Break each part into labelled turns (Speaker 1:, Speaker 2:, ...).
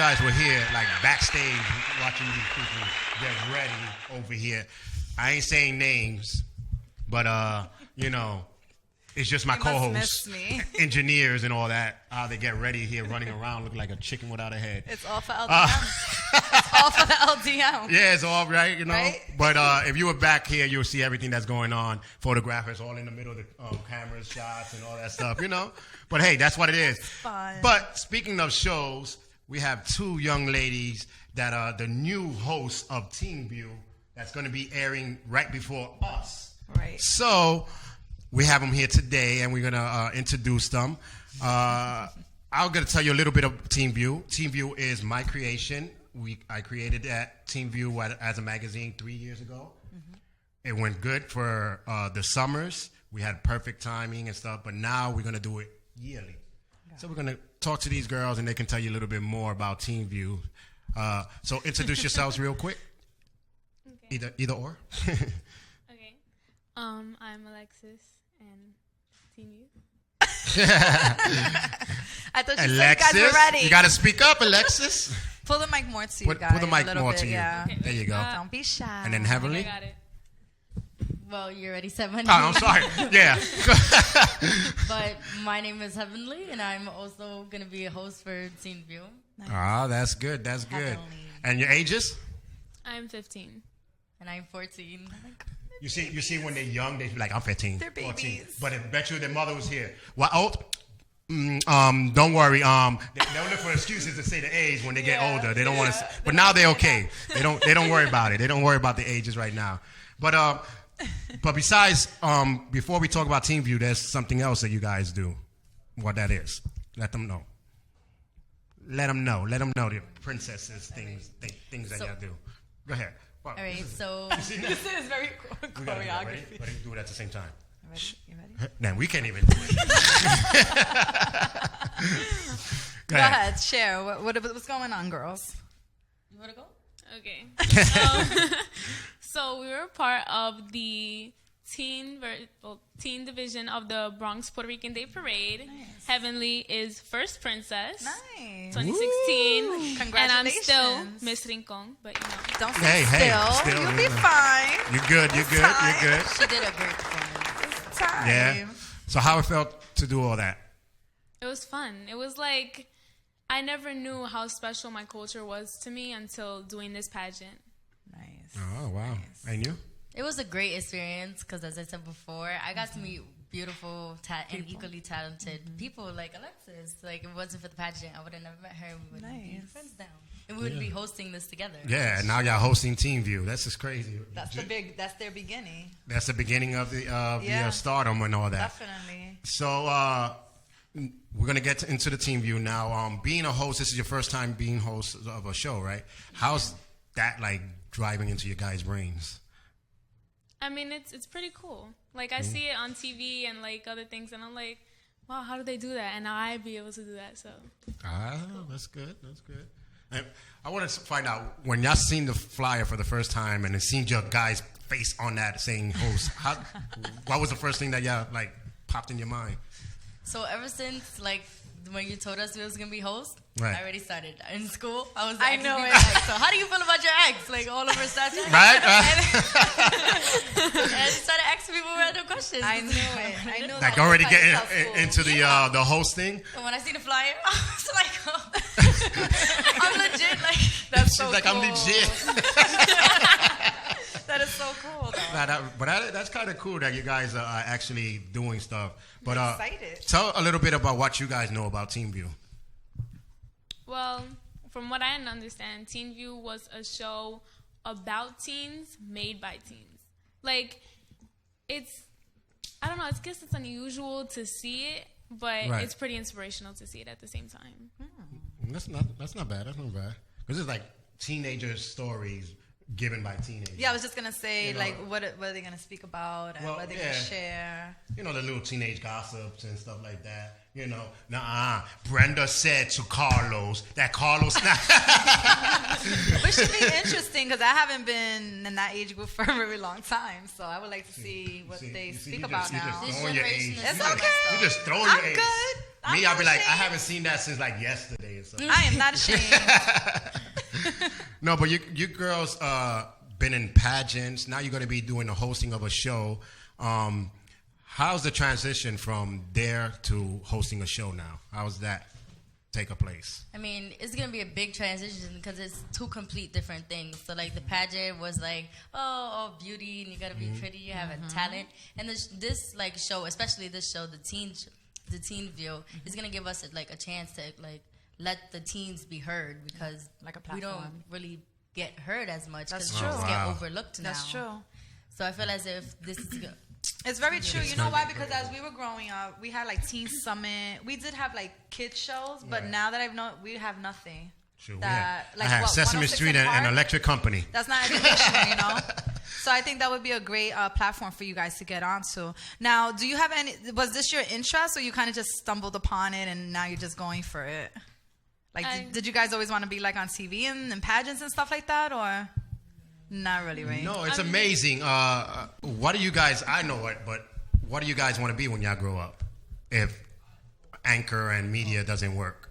Speaker 1: guys were here, like backstage, watching these people get ready over here. I ain't saying names, but it's just my co-hosts, engineers, and all that. How they get ready here, running around, look like a chicken without a head.
Speaker 2: It's all for LDM. It's all for the LDM.
Speaker 1: Yeah, it's all right,
Speaker 2: Right?
Speaker 1: But if you were back here, you'll see everything that's going on. Photographers all in the middle of the cameras, shots, and all that stuff, But hey, that's what it is.
Speaker 2: Fun.
Speaker 1: But speaking of shows, we have two young ladies that are the new hosts of Team View that's going to be airing right before us.
Speaker 2: Right.
Speaker 1: So we have them here today, and we're going to introduce them. I'm going to tell you a little bit of Team View. Team View is my creation. I created that Team View as a magazine 3 years ago. Mm-hmm. It went good for the summers. We had perfect timing and stuff, but now we're going to do it yearly. So we're going to talk to these girls, and they can tell you a little bit more about Team View. So introduce yourselves real quick. Okay. Either or.
Speaker 3: Okay. I'm Alexis and Team View.
Speaker 2: I thought you said you guys were ready.
Speaker 1: You got to speak up, Alexis.
Speaker 2: Pull the mic more to you guys.
Speaker 1: Pull the mic more to you.
Speaker 2: Yeah.
Speaker 1: Okay, there you go.
Speaker 2: Don't be shy.
Speaker 1: And then Heavenly.
Speaker 3: I got it.
Speaker 4: Well, you already said my name.
Speaker 1: Oh, I'm sorry. Yeah.
Speaker 4: But my name is Heavenly, and I'm also going to be a host for Team View.
Speaker 1: Nice. Ah, that's good. That's good. Heavenly. And your ages?
Speaker 3: I'm 15.
Speaker 4: And I'm 14.
Speaker 1: You see, when they're young, they're like, I'm 15.
Speaker 2: They're babies.
Speaker 1: 14. But I bet you their mother was here. Well, don't worry. They look for excuses to say the age when they get older. They don't want to. But now they're okay. They don't worry about it. They don't worry about the ages right now. But besides, before we talk about Team View, there's something else that you guys do. What that is? Let them know. Let them know the princesses things that y'all do. Go ahead.
Speaker 4: All right, so
Speaker 2: this is very choreography.
Speaker 1: Ready? Do it at the same time.
Speaker 2: You ready?
Speaker 1: Man, we can't even do it. Go ahead.
Speaker 2: Share. What's going on, girls?
Speaker 4: You want to go?
Speaker 3: Okay. So we were part of the teen division of the Bronx Puerto Rican Day Parade. Nice. Heavenly is first princess.
Speaker 2: Nice.
Speaker 3: 2016.
Speaker 2: Woo. Congratulations.
Speaker 3: And I'm still Miss Rincon, but
Speaker 2: don't say still. You'll be fine.
Speaker 1: You're good. You're good.
Speaker 4: She did a great performance.
Speaker 2: It's time.
Speaker 1: Yeah. So how it felt to do all that?
Speaker 3: It was fun. It was like I never knew how special my culture was to me until doing this pageant.
Speaker 2: Nice.
Speaker 1: Oh wow. Nice. And you?
Speaker 4: It was a great experience because, as I said before, I got to meet beautiful and equally talented people like Alexis. Like, if it wasn't for the pageant, I would have never met her. We wouldn't be friends now. And we would be hosting this together.
Speaker 1: Yeah, and now y'all hosting Team View. That's just crazy.
Speaker 2: That's their beginning.
Speaker 1: That's the beginning of the stardom and all that.
Speaker 2: Definitely.
Speaker 1: So we're going to get into the Team View now. Being a host, this is your first time being host of a show, right? How's that like driving into your guys' brains?
Speaker 3: I mean, it's pretty cool. Like, I see it on TV and, like, other things, and I'm like, wow, how do they do that? And now I'd be able to do that, so.
Speaker 1: That's good. That's good. And I want to find out, when y'all seen the flyer for the first time and it seen your guys' face on that saying host, what was the first thing that y'all, like, popped in your mind?
Speaker 4: So ever since, like, when you told us we was going to be hosts,
Speaker 1: right.
Speaker 4: I already started. In school, I was
Speaker 2: I know it.
Speaker 4: So how do you feel about your ex? Like, all over stats.
Speaker 1: Right?
Speaker 4: And I started asking people random questions.
Speaker 2: I knew it. I know
Speaker 1: like, already getting into the hosting?
Speaker 4: And when I seen the flyer, I was like, oh. I'm legit. Like,
Speaker 2: that's
Speaker 1: She's
Speaker 2: so
Speaker 1: like,
Speaker 2: cool.
Speaker 1: I'm legit.
Speaker 2: That is so cool, though.
Speaker 1: That's kind of cool that you guys are actually doing stuff. But
Speaker 2: I'm excited.
Speaker 1: Tell a little bit about what you guys know about Team View.
Speaker 3: Well, from what I understand, Teen View was a show about teens made by teens. Like, I don't know, I guess it's unusual to see it, but it's pretty inspirational to see it at the same time.
Speaker 1: That's not bad. That's not bad. Because it's like teenager stories given by teenagers.
Speaker 2: Yeah, I was just going to say, like, what are they going to speak about and what are they going to share?
Speaker 1: You know, the little teenage gossips and stuff like that. You know, Brenda said to Carlos that Carlos...
Speaker 2: Which should be interesting because I haven't been in that age group for a very long time. So I would like to see what they speak about now.
Speaker 1: You're just throwing your age.
Speaker 2: It's okay.
Speaker 1: You're just throwing your age. Me, I'll be like, I haven't seen that since like yesterday or something.
Speaker 2: I am not ashamed.
Speaker 1: No, but you girls been in pageants. Now you're going to be doing the hosting of a show. How's the transition from there to hosting a show now? How's that take a place?
Speaker 4: I mean, it's going to be a big transition because it's two complete different things. So, like, the pageant was like, oh beauty, and you got to be pretty, you have a talent. And this like, show, especially this show, the teen view, is going to give us, like, a chance to, like, let the teens be heard because
Speaker 2: Like a
Speaker 4: we don't
Speaker 2: platform.
Speaker 4: really get heard as much
Speaker 2: That's
Speaker 4: because
Speaker 2: true.
Speaker 4: we just
Speaker 1: Wow.
Speaker 4: get overlooked now.
Speaker 2: That's true.
Speaker 4: So I feel as if this is good.
Speaker 2: It's very true. You know why? Because as we were growing up, we had like Teen Summit. We did have like kids shows, but
Speaker 1: Right.
Speaker 2: now that I've known, we have nothing.
Speaker 1: Sure,
Speaker 2: That,
Speaker 1: I have
Speaker 2: what,
Speaker 1: Sesame
Speaker 2: 106
Speaker 1: Street
Speaker 2: and
Speaker 1: and
Speaker 2: Park?
Speaker 1: Electric Company.
Speaker 2: That's not educational, you know. So I think that would be a great platform for you guys to get onto. Now, do you have any? Was this your interest, or you kind of just stumbled upon it and now you're just going for it? Like, did you guys always want to be like on TV and pageants and stuff like that, or not really, right?
Speaker 1: No, it's amazing. What do you guys? I know it, but what do you guys want to be when y'all grow up? If anchor and media doesn't work.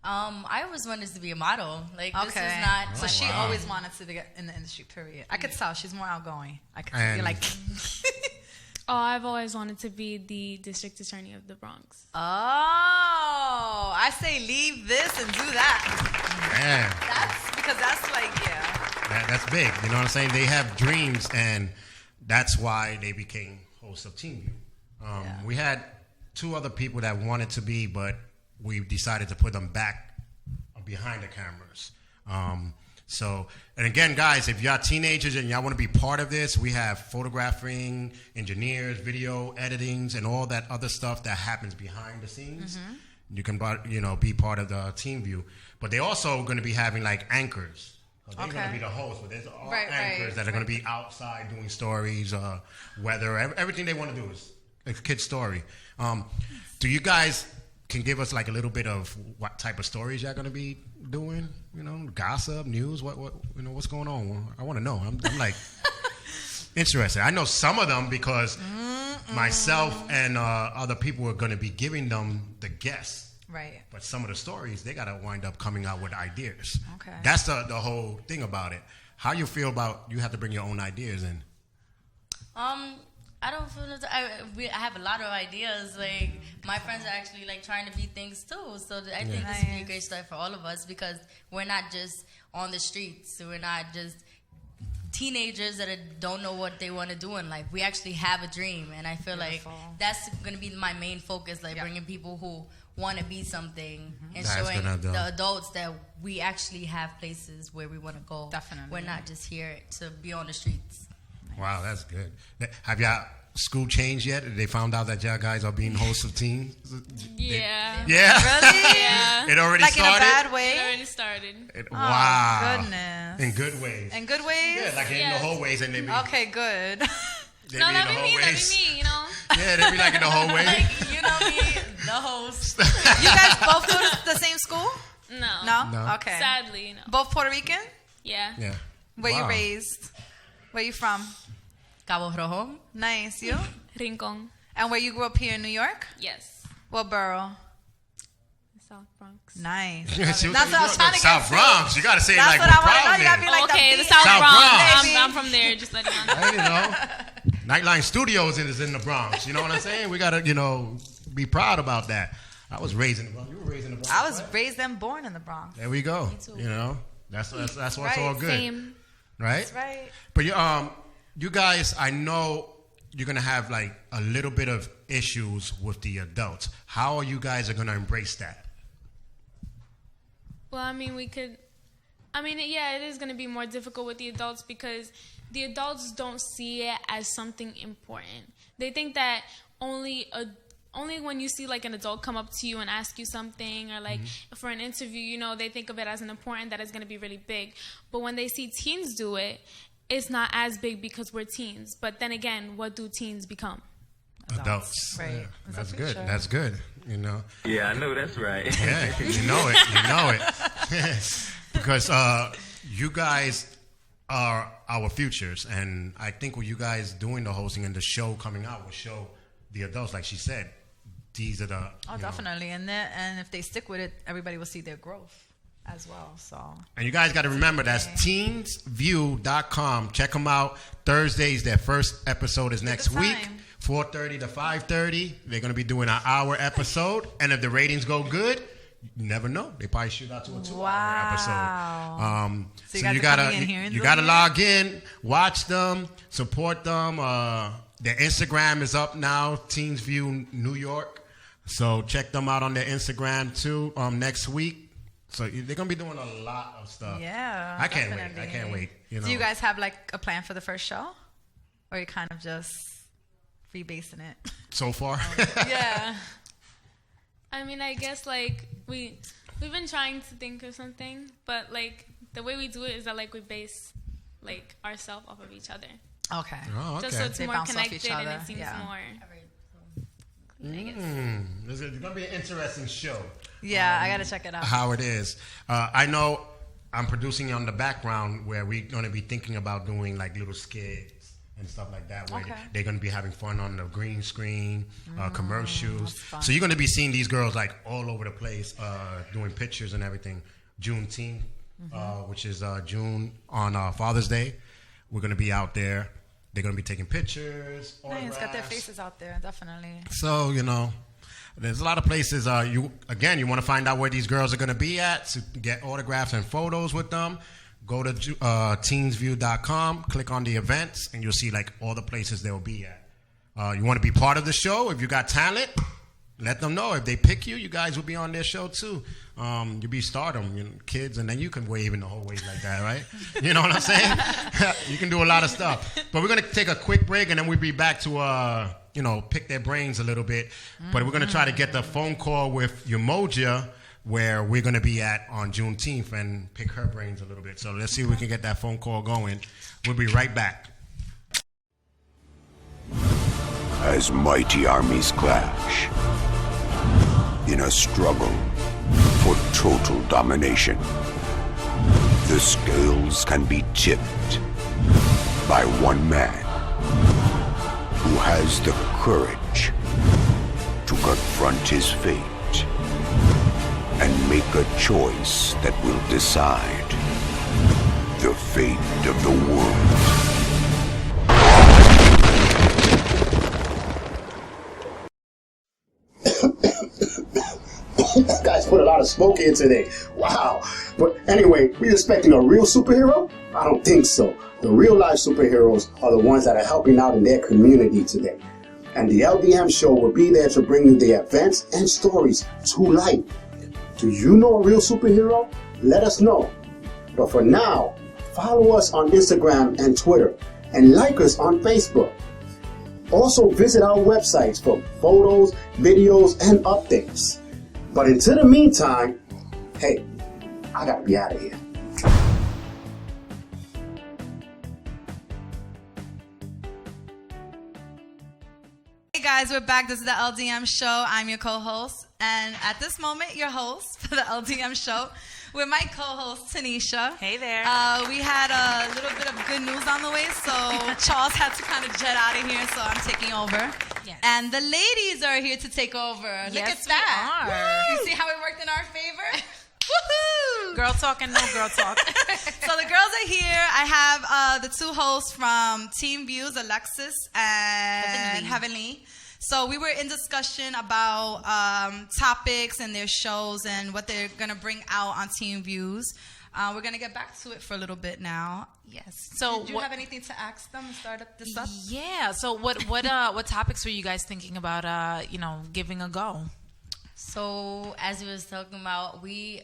Speaker 4: I always wanted to be a model. Like, this is
Speaker 2: Okay.
Speaker 4: not...
Speaker 2: So she
Speaker 1: wow.
Speaker 2: always wanted to get in the industry. Period. I could tell she's more outgoing. I could
Speaker 1: And-
Speaker 2: you're like.
Speaker 3: Oh, I've always wanted to be the district attorney of the Bronx.
Speaker 2: Oh, I say leave this and do that.
Speaker 1: Man,
Speaker 2: That's because that's like, yeah.
Speaker 1: that's big. You know what I'm saying? They have dreams, and that's why they became hosts of Team View. We had two other people that wanted to be, but we decided to put them back behind the cameras. So, and again, guys, if y'all teenagers and y'all want to be part of this, we have photographing, engineers, video editings, and all that other stuff that happens behind the scenes. You can, be part of the Team View. But they're also going to be having like anchors. So they're going to be the hosts, but there's all anchors that are going to be outside doing stories, weather, everything they want to do is a kid's story. Do you guys can give us like a little bit of what type of stories y'all going to be doing? You know, gossip, news, what what's going on? I want to know. I'm like interested. I know some of them because myself and other people are going to be giving them the guests.
Speaker 2: Right.
Speaker 1: But some of the stories, they got to wind up coming out with ideas.
Speaker 2: Okay.
Speaker 1: That's the whole thing about it. How you feel about you have to bring your own ideas in?
Speaker 4: I don't feel I have a lot of ideas. Like, my friends are actually like trying to be things too. So I think this would be a great start for all of us because we're not just on the streets. We're not just teenagers that don't know what they want to do in life. We actually have a dream, and I feel like that's going to be my main focus. Like bringing people who want to be something and
Speaker 1: That's
Speaker 4: showing
Speaker 1: gonna
Speaker 4: the adults that we actually have places where we want to go.
Speaker 2: Definitely.
Speaker 4: We're not just here to be on the streets.
Speaker 1: Wow, that's good. Have y'all school changed yet? They found out that y'all guys are being hosts of teams?
Speaker 3: Yeah.
Speaker 1: Yeah?
Speaker 2: Really?
Speaker 3: Yeah.
Speaker 1: It already
Speaker 2: Like
Speaker 1: started?
Speaker 2: in a bad
Speaker 3: It
Speaker 2: way?
Speaker 3: already started.
Speaker 1: Wow.
Speaker 2: Goodness.
Speaker 1: In good ways.
Speaker 2: In good ways?
Speaker 1: Yeah, like in the
Speaker 3: Yes.
Speaker 1: hallways and they be,
Speaker 2: Okay, good.
Speaker 1: they
Speaker 3: No,
Speaker 1: be in
Speaker 3: that'd
Speaker 1: the
Speaker 3: be me. That'd
Speaker 1: hallways.
Speaker 3: be me, you know?
Speaker 1: Yeah, they be like in the hallway.
Speaker 4: Like, you know me, the host.
Speaker 2: You guys both go to the same school?
Speaker 3: No.
Speaker 2: No?
Speaker 1: No.
Speaker 2: Okay.
Speaker 3: Sadly, no.
Speaker 2: Both Puerto Rican?
Speaker 3: Yeah.
Speaker 1: Yeah.
Speaker 2: Where you
Speaker 1: Wow.
Speaker 2: raised? Where you from?
Speaker 4: Cabo Rojo.
Speaker 2: Nice. You?
Speaker 3: Rincon.
Speaker 2: And where you grew up here in New York?
Speaker 3: Yes.
Speaker 2: What borough?
Speaker 3: South Bronx.
Speaker 2: Nice.
Speaker 1: See,
Speaker 2: That's what I was trying to
Speaker 1: South
Speaker 2: get
Speaker 1: Bronx. You got to say it
Speaker 2: That's
Speaker 1: like
Speaker 2: what
Speaker 1: we're
Speaker 2: I want to know.
Speaker 1: proud
Speaker 2: You got to be
Speaker 1: then.
Speaker 2: like
Speaker 3: Okay,
Speaker 2: the
Speaker 3: the
Speaker 2: beat.
Speaker 3: South,
Speaker 1: South
Speaker 3: Bronx.
Speaker 1: Bronx.
Speaker 3: I'm from there, just letting you know.
Speaker 1: Hey, you know, Nightline Studios is in the Bronx. You know what I'm saying? We got to, be proud about that. I was raised in the Bronx. You were raised in the Bronx.
Speaker 2: I was
Speaker 1: right?
Speaker 2: raised and born in the Bronx.
Speaker 1: There we go.
Speaker 4: Me too.
Speaker 1: You know, that's what's
Speaker 2: Right,
Speaker 1: all good,
Speaker 3: Same.
Speaker 1: right?
Speaker 2: That's right.
Speaker 1: But you guys, I know you're gonna have like a little bit of issues with the adults. How are you guys are gonna embrace that?
Speaker 3: Well, I mean, yeah, it is going to be more difficult with the adults because the adults don't see it as something important. They think that only when you see like an adult come up to you and ask you something or like for an interview, they think of it as an important, that it's going to be really big. But when they see teens do it, it's not as big because we're teens. But then again, what do teens become?
Speaker 1: Adults.
Speaker 2: Right.
Speaker 1: Yeah,
Speaker 2: It's a
Speaker 1: that's good.
Speaker 2: future.
Speaker 1: That's good.
Speaker 5: Yeah, I know that's right.
Speaker 1: Yeah, you know it. Because you guys are our futures, and I think with you guys doing the hosting and the show coming out will show the adults, like she said, these are the.
Speaker 2: Oh, definitely. And if they stick with it, everybody will see their growth as well. So. And
Speaker 1: you guys got to remember that's teensview.com. Check them out. Thursdays, their first episode is next week, 4:30 to 5:30. They're going to be doing an hour episode, and if the ratings go good, you never know. They probably shoot out to a 2-hour episode. So you gotta log in, watch them, support them. Their Instagram is up now, Teens View New York. So check them out on their Instagram too. Next week. So they're gonna be doing a lot of stuff.
Speaker 2: Yeah,
Speaker 1: I can't wait.
Speaker 2: Do you guys have like a plan for the first show, or you kind of just freebasing it
Speaker 1: so far?
Speaker 3: Yeah. I mean, I guess like we've been trying to think of something, but like the way we do it is that like we base like ourselves off of each other.
Speaker 2: Okay.
Speaker 1: Oh, okay.
Speaker 3: Just so it's
Speaker 2: they
Speaker 3: more connected and
Speaker 2: other.
Speaker 3: it seems more.
Speaker 1: It's gonna be an interesting show.
Speaker 2: Yeah, I gotta check it out.
Speaker 1: How it is. I know I'm producing on the background where we're gonna be thinking about doing like little skits and stuff like that, where they're going to be having fun on the green screen, commercials. So you're going to be seeing these girls like all over the place doing pictures and everything. Juneteenth, which is June on Father's Day. We're going to be out there. They're going to be taking pictures.
Speaker 2: Nice, got their faces out there, definitely.
Speaker 1: So, there's a lot of places. You want to find out where these girls are going to be at to get autographs and photos with them. Go to teensview.com, click on the events, and you'll see like all the places they'll be at. You want to be part of the show? If you got talent, let them know. If they pick you, you guys will be on their show too. You'll be stardom, kids, and then you can wave in the hallways like that, right? You know what I'm saying? You can do a lot of stuff. But we're going to take a quick break, and then we'll be back to, pick their brains a little bit. But we're going to try to get the phone call with Umoja, where we're going to be at on Juneteenth, and pick her brains a little bit. So let's see if we can get that phone call going. We'll be right back.
Speaker 6: As mighty armies clash in a struggle for total domination, the scales can be tipped by one man who has the courage to confront his fate and make a choice that will decide the fate of the world.
Speaker 7: Guys put a lot of smoke in today. Wow. But anyway, we expecting a real superhero? I don't think so. The real life superheroes are the ones that are helping out in their community today. And the LDM Show will be there to bring you the events and stories to life. Do you know a real superhero? Let us know. But for now, follow us on Instagram and Twitter, and like us on Facebook. Also visit our websites for photos, videos, and updates. But until the meantime, hey, I gotta be out of here.
Speaker 2: Hey guys, we're back. This is the LDM Show. I'm your co-host. And at this moment, your host for the LDM Show with my co-host, Tanisha.
Speaker 8: Hey there.
Speaker 2: We had a little bit of good news on the way, so Charles had to kind of jet out of here, so I'm taking over. Yes. And the ladies are here to take over. Look at that.
Speaker 8: We are.
Speaker 2: You see how it worked in our favor? Woohoo!
Speaker 8: Girl talk and no girl talk.
Speaker 2: So the girls are here. I have the two hosts from Team Views, Alexis and Heavenly. So we were in discussion about topics and their shows and what they're going to bring out on Team Views. We're going to get back to it for a little bit now. Yes. So did you have anything to ask them and start up this up?
Speaker 8: Yeah. So what topics were you guys thinking about, giving a go?
Speaker 4: So as we was talking about, we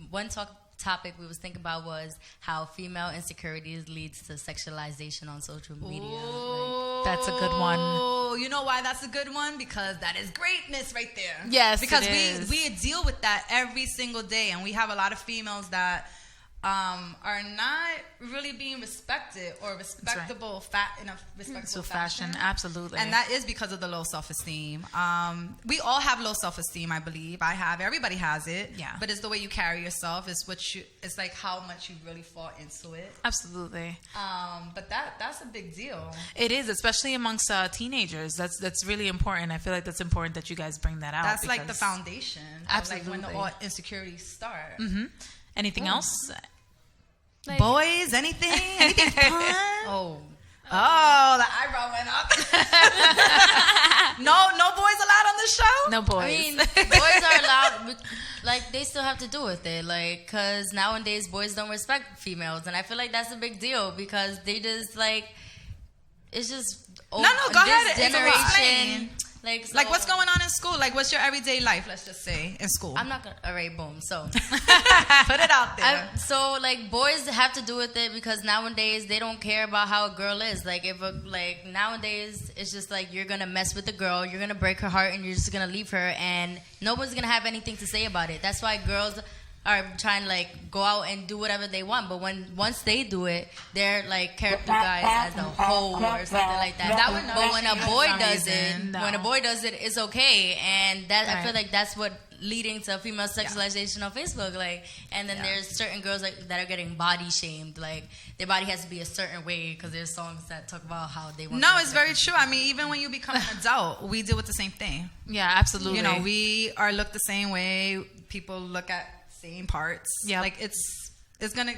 Speaker 4: one topic we was thinking about was how female insecurities leads to sexualization on social media.
Speaker 8: That's a good one.
Speaker 2: Oh, you know why that's a good one? Because that is greatness right there.
Speaker 8: Yes,
Speaker 2: because
Speaker 8: it is.
Speaker 2: we deal with that every single day, and we have a lot of females that are not really being respected or respectable in a respectable fashion.
Speaker 8: Absolutely.
Speaker 2: And that is because of the low self-esteem. We all have low self-esteem, I believe. I have. Everybody has it.
Speaker 8: Yeah.
Speaker 2: But it's the way you carry yourself. It's like how much you really fall into it.
Speaker 8: Absolutely.
Speaker 2: But that's a big deal.
Speaker 8: It is, especially amongst teenagers. That's really important. I feel like that's important that you guys bring that out.
Speaker 2: That's like the foundation.
Speaker 8: Absolutely.
Speaker 2: Like when the all insecurities start.
Speaker 8: Mm-hmm. Anything else?
Speaker 3: Like,
Speaker 2: Boys, anything fun?
Speaker 4: Oh.
Speaker 2: Oh, the eyebrow went up. No boys allowed on the show?
Speaker 8: No boys.
Speaker 4: I mean, boys are allowed, but, like, they still have to do with it, like, because nowadays boys don't respect females, and I feel like that's a big deal because they just, like, it's just
Speaker 2: No, go ahead.
Speaker 4: this generation.
Speaker 2: Explain.
Speaker 4: Like, so,
Speaker 2: Like, what's going on in school? Like, what's your everyday life, let's just say, in school?
Speaker 4: I'm not gonna. All right, boom. So,
Speaker 2: Put it out there.
Speaker 4: so like boys have to do with it because nowadays they don't care about how a girl is. Like like nowadays it's just like you're gonna mess with the girl, you're gonna break her heart, and you're just gonna leave her, and no one's gonna have anything to say about it. That's why girls are trying to like go out and do whatever they want, but once they do it, they're like characterized as a hoe or something like that. But when a boy does it, it's okay, and that I feel like that's what leading to female sexualization on Facebook. Like, and then there's certain girls like that are getting body shamed. Like their body has to be a certain way because there's songs that talk about how they want.
Speaker 2: No, it's very true. I mean, even when you become an adult, we deal with the same thing.
Speaker 8: Yeah, absolutely.
Speaker 2: You know, we are looked the same way. People look at same parts.
Speaker 8: Yeah,
Speaker 2: like it's gonna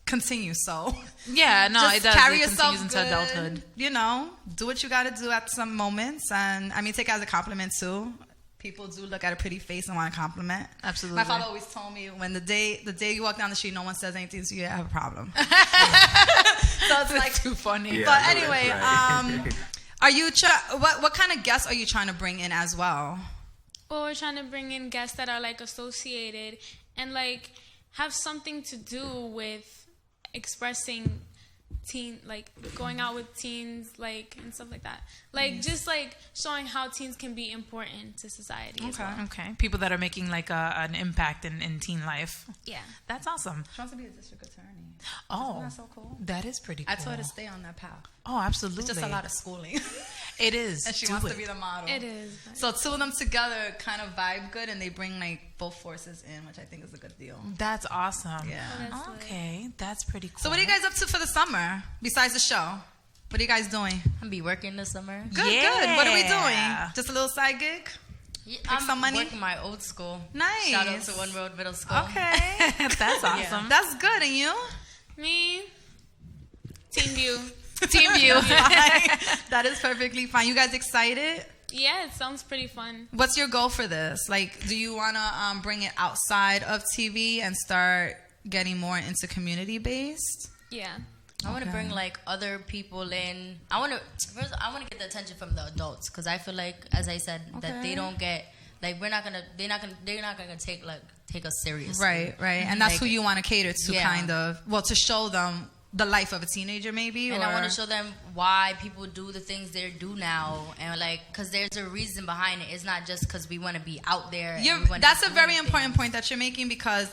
Speaker 2: continue. So
Speaker 8: yeah, no,
Speaker 2: just
Speaker 8: it does.
Speaker 2: Carry
Speaker 8: it
Speaker 2: yourself
Speaker 8: continues
Speaker 2: good,
Speaker 8: into adulthood.
Speaker 2: You know, do what you got to do at some moments, and I mean, take it as a compliment too. People do look at a pretty face and want to compliment.
Speaker 8: Absolutely.
Speaker 2: My father always told me when the day you walk down the street, no one says anything to you, you have a problem. So it's like
Speaker 8: too funny.
Speaker 5: Yeah,
Speaker 2: but
Speaker 5: I know
Speaker 2: anyway,
Speaker 5: that's right.
Speaker 2: are you what kind of guests are you trying to bring in as well?
Speaker 3: Well, we're trying to bring in guests that are like associated and like have something to do with expressing like going out with teens, like, and stuff like that. Like just like showing how teens can be important to society.
Speaker 2: Okay.
Speaker 3: As well.
Speaker 8: Okay. People that are making like an impact in teen life.
Speaker 3: Yeah.
Speaker 8: That's awesome.
Speaker 2: She wants to be a district attorney.
Speaker 8: Oh,
Speaker 2: Isn't that so cool?
Speaker 8: That is pretty cool.
Speaker 2: I told her to stay on that path.
Speaker 8: Oh, absolutely.
Speaker 2: It's just a lot of schooling.
Speaker 8: It is.
Speaker 2: And she
Speaker 8: Do
Speaker 2: wants
Speaker 8: it.
Speaker 2: to be the model.
Speaker 3: It is.
Speaker 2: So two of them together kind of vibe good, and they bring like both forces in, which I think is a good deal.
Speaker 8: That's awesome.
Speaker 2: Yeah.
Speaker 3: That's
Speaker 8: Okay, that's pretty cool.
Speaker 2: So what are you guys up to for the summer besides the show? What are you guys doing?
Speaker 4: I'll be working this summer.
Speaker 2: Good. What are we doing? Just a little side gig?
Speaker 4: Yeah,
Speaker 2: Make some money?
Speaker 4: Working my old school.
Speaker 2: Nice.
Speaker 4: Shout out to One Road Middle School.
Speaker 2: Okay.
Speaker 8: That's awesome.
Speaker 2: That's good. And you?
Speaker 3: Me, Team View.
Speaker 8: Team View.
Speaker 2: That is perfectly fine. You guys excited?
Speaker 3: Yeah, it sounds pretty fun.
Speaker 2: What's your goal for this? Like, do you want to bring it outside of TV and start getting more into community based?
Speaker 3: Yeah.
Speaker 4: I want to bring like other people in. I want to get the attention from the adults because I feel like, as I said, that they don't get like they're not gonna take us seriously.
Speaker 2: Right. And that's
Speaker 4: Like,
Speaker 2: who you want to cater to,
Speaker 4: yeah.
Speaker 2: kind of. Well, to show them the life of a teenager, maybe.
Speaker 4: And I want to show them why people do the things they do now, and like, because there's a reason behind it. It's not just because we want to be out there.
Speaker 2: That's a very important point that you're making because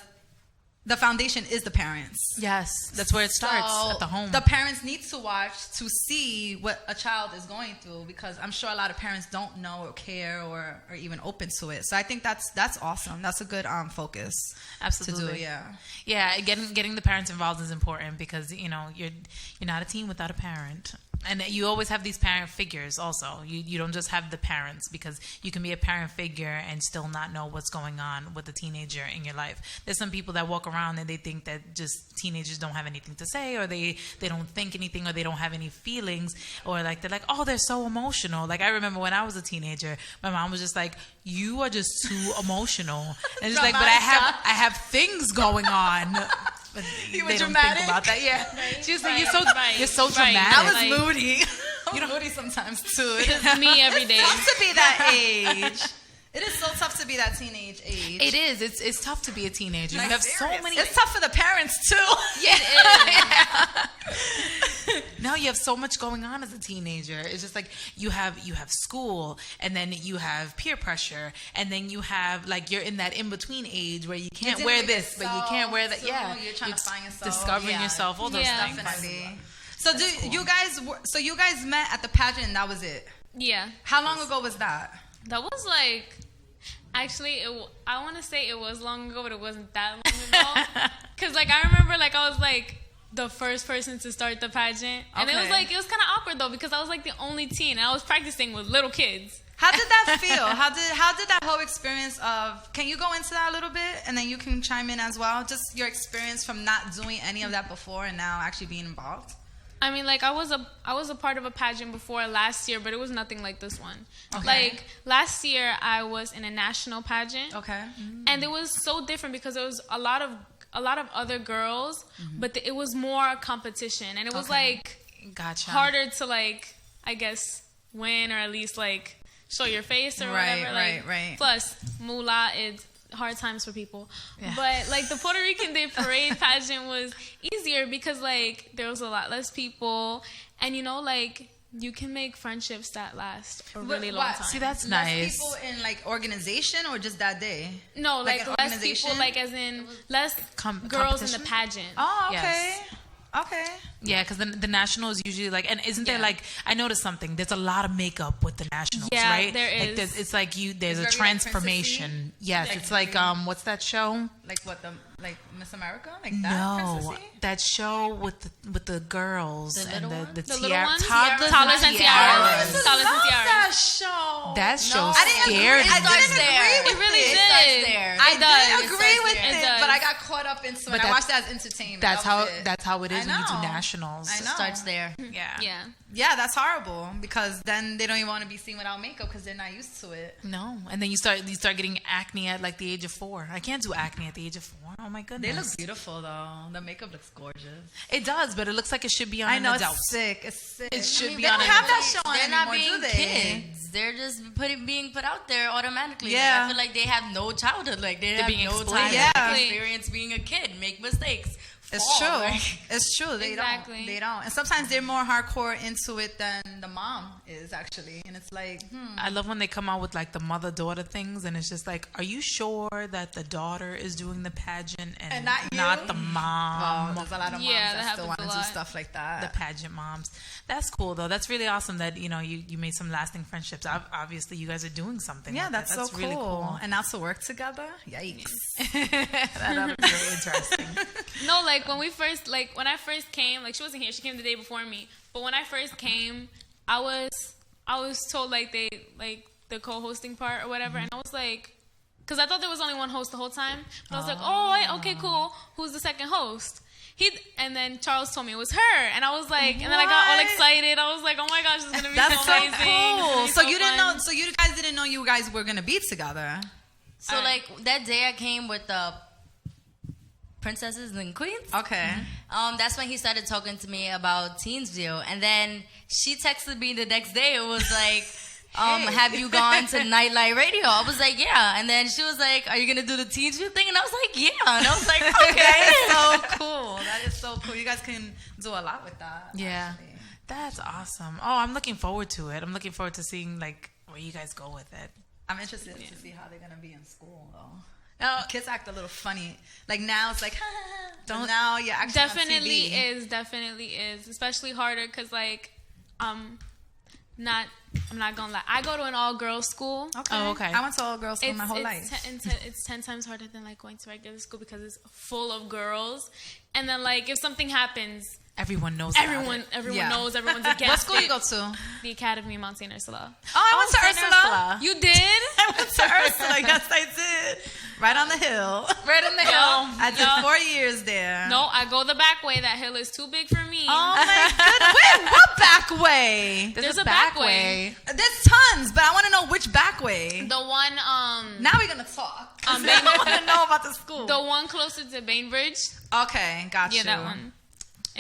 Speaker 2: the foundation is the parents.
Speaker 8: Yes, that's where it starts,
Speaker 2: So
Speaker 8: at the home.
Speaker 2: The parents need to watch to see what a child is going through because I'm sure a lot of parents don't know or care or even open to it. So I think that's awesome. That's a good focus.
Speaker 8: Absolutely.
Speaker 2: To do, yeah.
Speaker 8: Yeah, getting the parents involved is important because you're not a teen without a parent. And you always have these parent figures also. You don't just have the parents because you can be a parent figure and still not know what's going on with a teenager in your life. There's some people that walk around and they think that just teenagers don't have anything to say or they don't think anything or they don't have any feelings or like they're like, oh, they're so emotional. Like I remember when I was a teenager, my mom was just like, you are just too emotional. And it's like, but I have things going on. But
Speaker 2: You were
Speaker 8: they don't
Speaker 2: dramatic?
Speaker 8: think about that. Yeah.
Speaker 3: Right,
Speaker 8: She was like,
Speaker 3: right,
Speaker 8: you're so
Speaker 3: right.
Speaker 8: dramatic.
Speaker 2: I was
Speaker 3: Like-
Speaker 2: moody. I'm moody sometimes too.
Speaker 3: It's me every day.
Speaker 2: It's tough to be that age. It is so tough to be that teenage age.
Speaker 8: It is. It's tough to be a teenager.
Speaker 2: Like,
Speaker 8: You have
Speaker 2: serious.
Speaker 8: so many.
Speaker 2: It's tough for the parents too.
Speaker 8: Yeah. No, you have so much going on as a teenager. It's just like you have school, and then you have peer pressure, and then you have like you're in that in between age where you can't wear this, but you can't wear that.
Speaker 2: So
Speaker 8: Yeah,
Speaker 2: you're trying to find yourself,
Speaker 8: discovering yourself, all those things.
Speaker 2: Definitely. So you guys met at the pageant, and that was it.
Speaker 3: Yeah.
Speaker 2: How long ago was that?
Speaker 3: That was like, actually, I want to say it was long ago, but it wasn't that long ago. Because, like, I remember, like, I was, like, the first person to start the pageant. And it was, like, it was kind of awkward, though, because I was, like, the only teen. And I was practicing with little kids.
Speaker 2: How did that feel? How did that whole experience of, can you go into that a little bit? And then you can chime in as well. Just your experience from not doing any of that before and now actually being involved.
Speaker 3: I mean, like, I was a part of a pageant before last year, but it was nothing like this one.
Speaker 2: Okay.
Speaker 3: Like, last year, I was in a national pageant.
Speaker 2: Okay.
Speaker 3: And it was so different because there was a lot of other girls, but it was more competition. And it was, like, harder to, like, I guess, win or at least, like, show your face or whatever.
Speaker 2: Right.
Speaker 3: Plus, moolah is hard times for people. Yeah. But, like, the Puerto Rican Day Parade pageant was easier because, like, there was a lot less people. And, you know, like, you can make friendships that last a really long time.
Speaker 8: See, that's
Speaker 2: less
Speaker 8: nice.
Speaker 2: People in, like, organization or just that day?
Speaker 3: No, like less people, like, as in less girls in the pageant.
Speaker 2: Oh, okay.
Speaker 8: Yes.
Speaker 2: Okay.
Speaker 8: Yeah, because the nationals usually like, and isn't there like, I noticed something. There's a lot of makeup with the nationals, right?
Speaker 3: There is.
Speaker 8: Like it's like there's a
Speaker 2: very,
Speaker 8: transformation.
Speaker 2: like,
Speaker 8: yes,
Speaker 2: like,
Speaker 8: it's like what's that show?
Speaker 2: Like what like Miss America, like that.
Speaker 8: No,
Speaker 2: princessy?
Speaker 8: that show with the girls and the
Speaker 3: little
Speaker 8: tiara,
Speaker 3: ones?
Speaker 8: toddlers and tiaras.
Speaker 3: Toddlers and tiaras.
Speaker 2: Show.
Speaker 8: That show
Speaker 2: I didn't
Speaker 8: scared me.
Speaker 2: agree with
Speaker 3: It really
Speaker 2: it.
Speaker 3: did.
Speaker 2: I
Speaker 3: does.
Speaker 2: didn't agree with
Speaker 3: It
Speaker 2: it,
Speaker 3: does.
Speaker 2: but I got caught up into it. I watched that as entertainment.
Speaker 8: That's
Speaker 2: That was it.
Speaker 8: that's how it is
Speaker 2: I
Speaker 8: when you do
Speaker 2: know.
Speaker 8: nationals.
Speaker 2: I know.
Speaker 4: It starts there.
Speaker 8: Yeah.
Speaker 2: Yeah, that's horrible because then they don't even want to be seen without makeup because they're not used to it.
Speaker 8: No, and then you start getting acne at like the age of 4. I can't do acne at the age of 4. Oh my goodness.
Speaker 2: They look beautiful though. The makeup looks gorgeous.
Speaker 8: It does, but it looks like it should be on an adult.
Speaker 2: It's sick. It's sick.
Speaker 8: It should be
Speaker 2: they
Speaker 8: on
Speaker 2: don't
Speaker 8: an
Speaker 2: have
Speaker 8: adult.
Speaker 2: that show on
Speaker 4: They're not
Speaker 2: anymore,
Speaker 4: being
Speaker 2: do they?
Speaker 4: kids. They're just being put out there automatically.
Speaker 2: Yeah.
Speaker 4: Like, I feel like they have no childhood. Like they have
Speaker 8: being
Speaker 4: no
Speaker 8: exploited.
Speaker 4: time
Speaker 2: Yeah.
Speaker 4: to experience being a kid, make mistakes.
Speaker 2: It's
Speaker 4: fall.
Speaker 2: true.
Speaker 4: Like,
Speaker 2: It's true. They
Speaker 3: Exactly.
Speaker 2: don't. They don't. And sometimes they're more hardcore into it than the mom is actually. And it's like,
Speaker 8: I love when they come out with like the mother-daughter things, and it's just like, are you sure that the daughter is doing the pageant and
Speaker 2: not you?
Speaker 8: the mom?
Speaker 2: well, there's a lot of moms
Speaker 3: Yeah,
Speaker 2: that
Speaker 3: that
Speaker 2: still
Speaker 3: happens
Speaker 2: want to
Speaker 3: a
Speaker 2: do
Speaker 3: lot.
Speaker 2: stuff like
Speaker 8: The
Speaker 2: that.
Speaker 8: pageant moms. That's cool though. That's really awesome that you made some lasting friendships. Obviously, you guys are doing something.
Speaker 2: Yeah,
Speaker 8: with
Speaker 2: that's
Speaker 8: it.
Speaker 2: so cool.
Speaker 8: Really cool.
Speaker 2: And now to work together, yikes.
Speaker 8: That'll be really interesting.
Speaker 3: No, like when I first came, like she wasn't here. She came the day before me. But when I first came, I was told like the co-hosting part or whatever, and I was like, because I thought there was only one host the whole time. But I was like, oh, okay, cool. Who's the second host? And then Charles told me it was her, and I was like, and then I got all excited. I was like, oh my gosh, this is gonna be
Speaker 2: That's
Speaker 3: so
Speaker 2: so
Speaker 3: amazing.
Speaker 2: cool.
Speaker 3: It's
Speaker 2: So
Speaker 3: gonna be
Speaker 2: you didn't
Speaker 3: fun.
Speaker 2: know. So you guys didn't know you guys were gonna be together.
Speaker 4: so like that day I came with the princesses and queens.
Speaker 2: Okay.
Speaker 4: That's when he started talking to me about Teensville, and then she texted me the next day. It was like, have you gone to Nightlight Radio? I was like, yeah. And then she was like, are you gonna do the Teensville thing? And I was like, yeah. And I was like, okay.
Speaker 2: That is so cool. That is so cool. You guys can do a lot with that.
Speaker 8: Yeah,
Speaker 2: actually.
Speaker 8: that's awesome. Oh, I'm looking forward to it. I'm looking forward to seeing like where you guys go with it.
Speaker 2: I'm interested to see how they're gonna be in school though. Kids act a little funny. Like now it's like, don't now you're actually
Speaker 3: Definitely
Speaker 2: on TV.
Speaker 3: definitely is, especially harder because like I'm not gonna lie, I go to an all-girls school.
Speaker 2: Okay.
Speaker 8: Oh, okay.
Speaker 2: I went to all girls school my whole life.
Speaker 3: It's 10 times harder than like going to regular school because it's full of girls, and then like if something happens,
Speaker 8: everyone knows about
Speaker 3: everyone
Speaker 8: it.
Speaker 2: Yeah.
Speaker 3: knows, everyone's against
Speaker 2: What school
Speaker 3: it.
Speaker 2: you go to?
Speaker 3: The Academy of Mount St. Ursula.
Speaker 2: Oh, I went to
Speaker 8: St.
Speaker 2: Ursula.
Speaker 3: You did?
Speaker 2: I went to Ursula. Yes, I did. Right on the hill.
Speaker 8: Right on the hill.
Speaker 2: I did 4 years there.
Speaker 3: No, I go the back way. That hill is too big for me.
Speaker 2: Oh my goodness. Wait, what back way?
Speaker 3: There's a back way.
Speaker 2: There's tons, but I want to know which back way.
Speaker 3: The one
Speaker 2: Now we're gonna talk.
Speaker 3: Um,
Speaker 2: I want to know about the school.
Speaker 3: the one closer to Bainbridge.
Speaker 2: Okay, got you.
Speaker 3: Yeah, that one.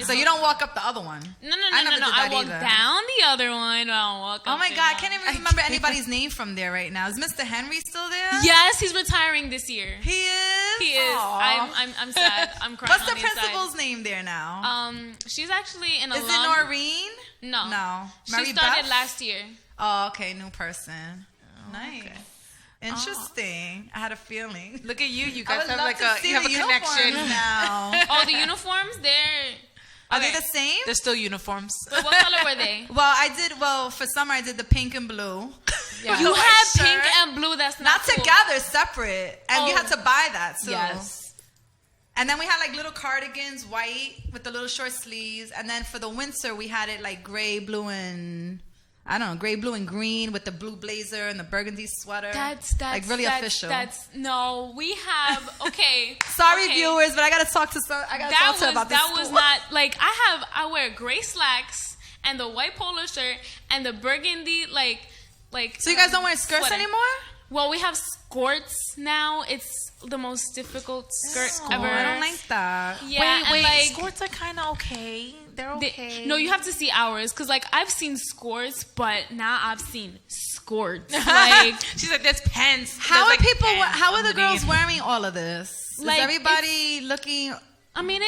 Speaker 2: So you don't walk up the other one?
Speaker 3: No.
Speaker 2: I never did that
Speaker 3: I walk
Speaker 2: either.
Speaker 3: down the other one. I don't walk
Speaker 2: Oh
Speaker 3: up
Speaker 2: my
Speaker 3: there.
Speaker 2: God, I can't even remember anybody's name from there right now. Is Mr. Henry still there?
Speaker 3: Yes, he's retiring this year.
Speaker 2: He is?
Speaker 3: He is.
Speaker 2: Aw.
Speaker 3: I'm sad. I'm crying.
Speaker 2: What's the
Speaker 3: on the inside.
Speaker 2: principal's name there now?
Speaker 3: She's actually an
Speaker 2: Is
Speaker 3: alum.
Speaker 2: it Noreen?
Speaker 3: No.
Speaker 2: No.
Speaker 3: She
Speaker 2: Mary
Speaker 3: started
Speaker 2: Beth?
Speaker 3: last year.
Speaker 2: Oh, okay, new person. Nice. Interesting. I had a feeling.
Speaker 8: Look at you. You
Speaker 2: I
Speaker 8: guys
Speaker 2: would
Speaker 8: have
Speaker 2: love
Speaker 8: like
Speaker 2: to
Speaker 8: a
Speaker 2: see
Speaker 8: you have
Speaker 2: the
Speaker 8: a connection.
Speaker 2: uniforms now.
Speaker 3: Oh, the uniforms?
Speaker 2: Are they the same?
Speaker 8: They're still uniforms.
Speaker 3: What color were they?
Speaker 2: For summer I did the pink and blue.
Speaker 8: Yeah.
Speaker 3: You
Speaker 2: The
Speaker 3: had
Speaker 2: white
Speaker 3: pink
Speaker 2: shirt.
Speaker 3: and blue. That's
Speaker 2: Not
Speaker 3: cool.
Speaker 2: together, separate. And you
Speaker 3: Oh.
Speaker 2: had to buy that too.
Speaker 8: Yes.
Speaker 2: And then we had like little cardigans, white with the little short sleeves. And then for the winter we had it like gray, blue, and gray, blue, and green with the blue blazer and the burgundy sweater.
Speaker 3: That's
Speaker 2: like really official.
Speaker 3: We have okay.
Speaker 2: Sorry,
Speaker 3: okay.
Speaker 2: viewers, but I gotta talk to her about this.
Speaker 3: That was not like I wear gray slacks and the white polo shirt and the burgundy like.
Speaker 2: So you guys don't wear skirts
Speaker 3: sweater.
Speaker 2: anymore?
Speaker 3: Well, we have skirts now. It's the most difficult skirt ever.
Speaker 2: I don't like that.
Speaker 3: Yeah,
Speaker 8: wait.
Speaker 3: and like
Speaker 8: Skirts are kind of okay. They're okay.
Speaker 3: no, you have to see ours because like I've seen skirts, but now I've seen skirts. Like
Speaker 8: She's like, there's pants.
Speaker 2: How
Speaker 8: There's,
Speaker 2: are
Speaker 8: like,
Speaker 2: people?
Speaker 8: pants
Speaker 2: How are the girls
Speaker 8: underneath.
Speaker 2: wearing all of this?
Speaker 3: Like,
Speaker 2: Is everybody looking?
Speaker 3: I mean,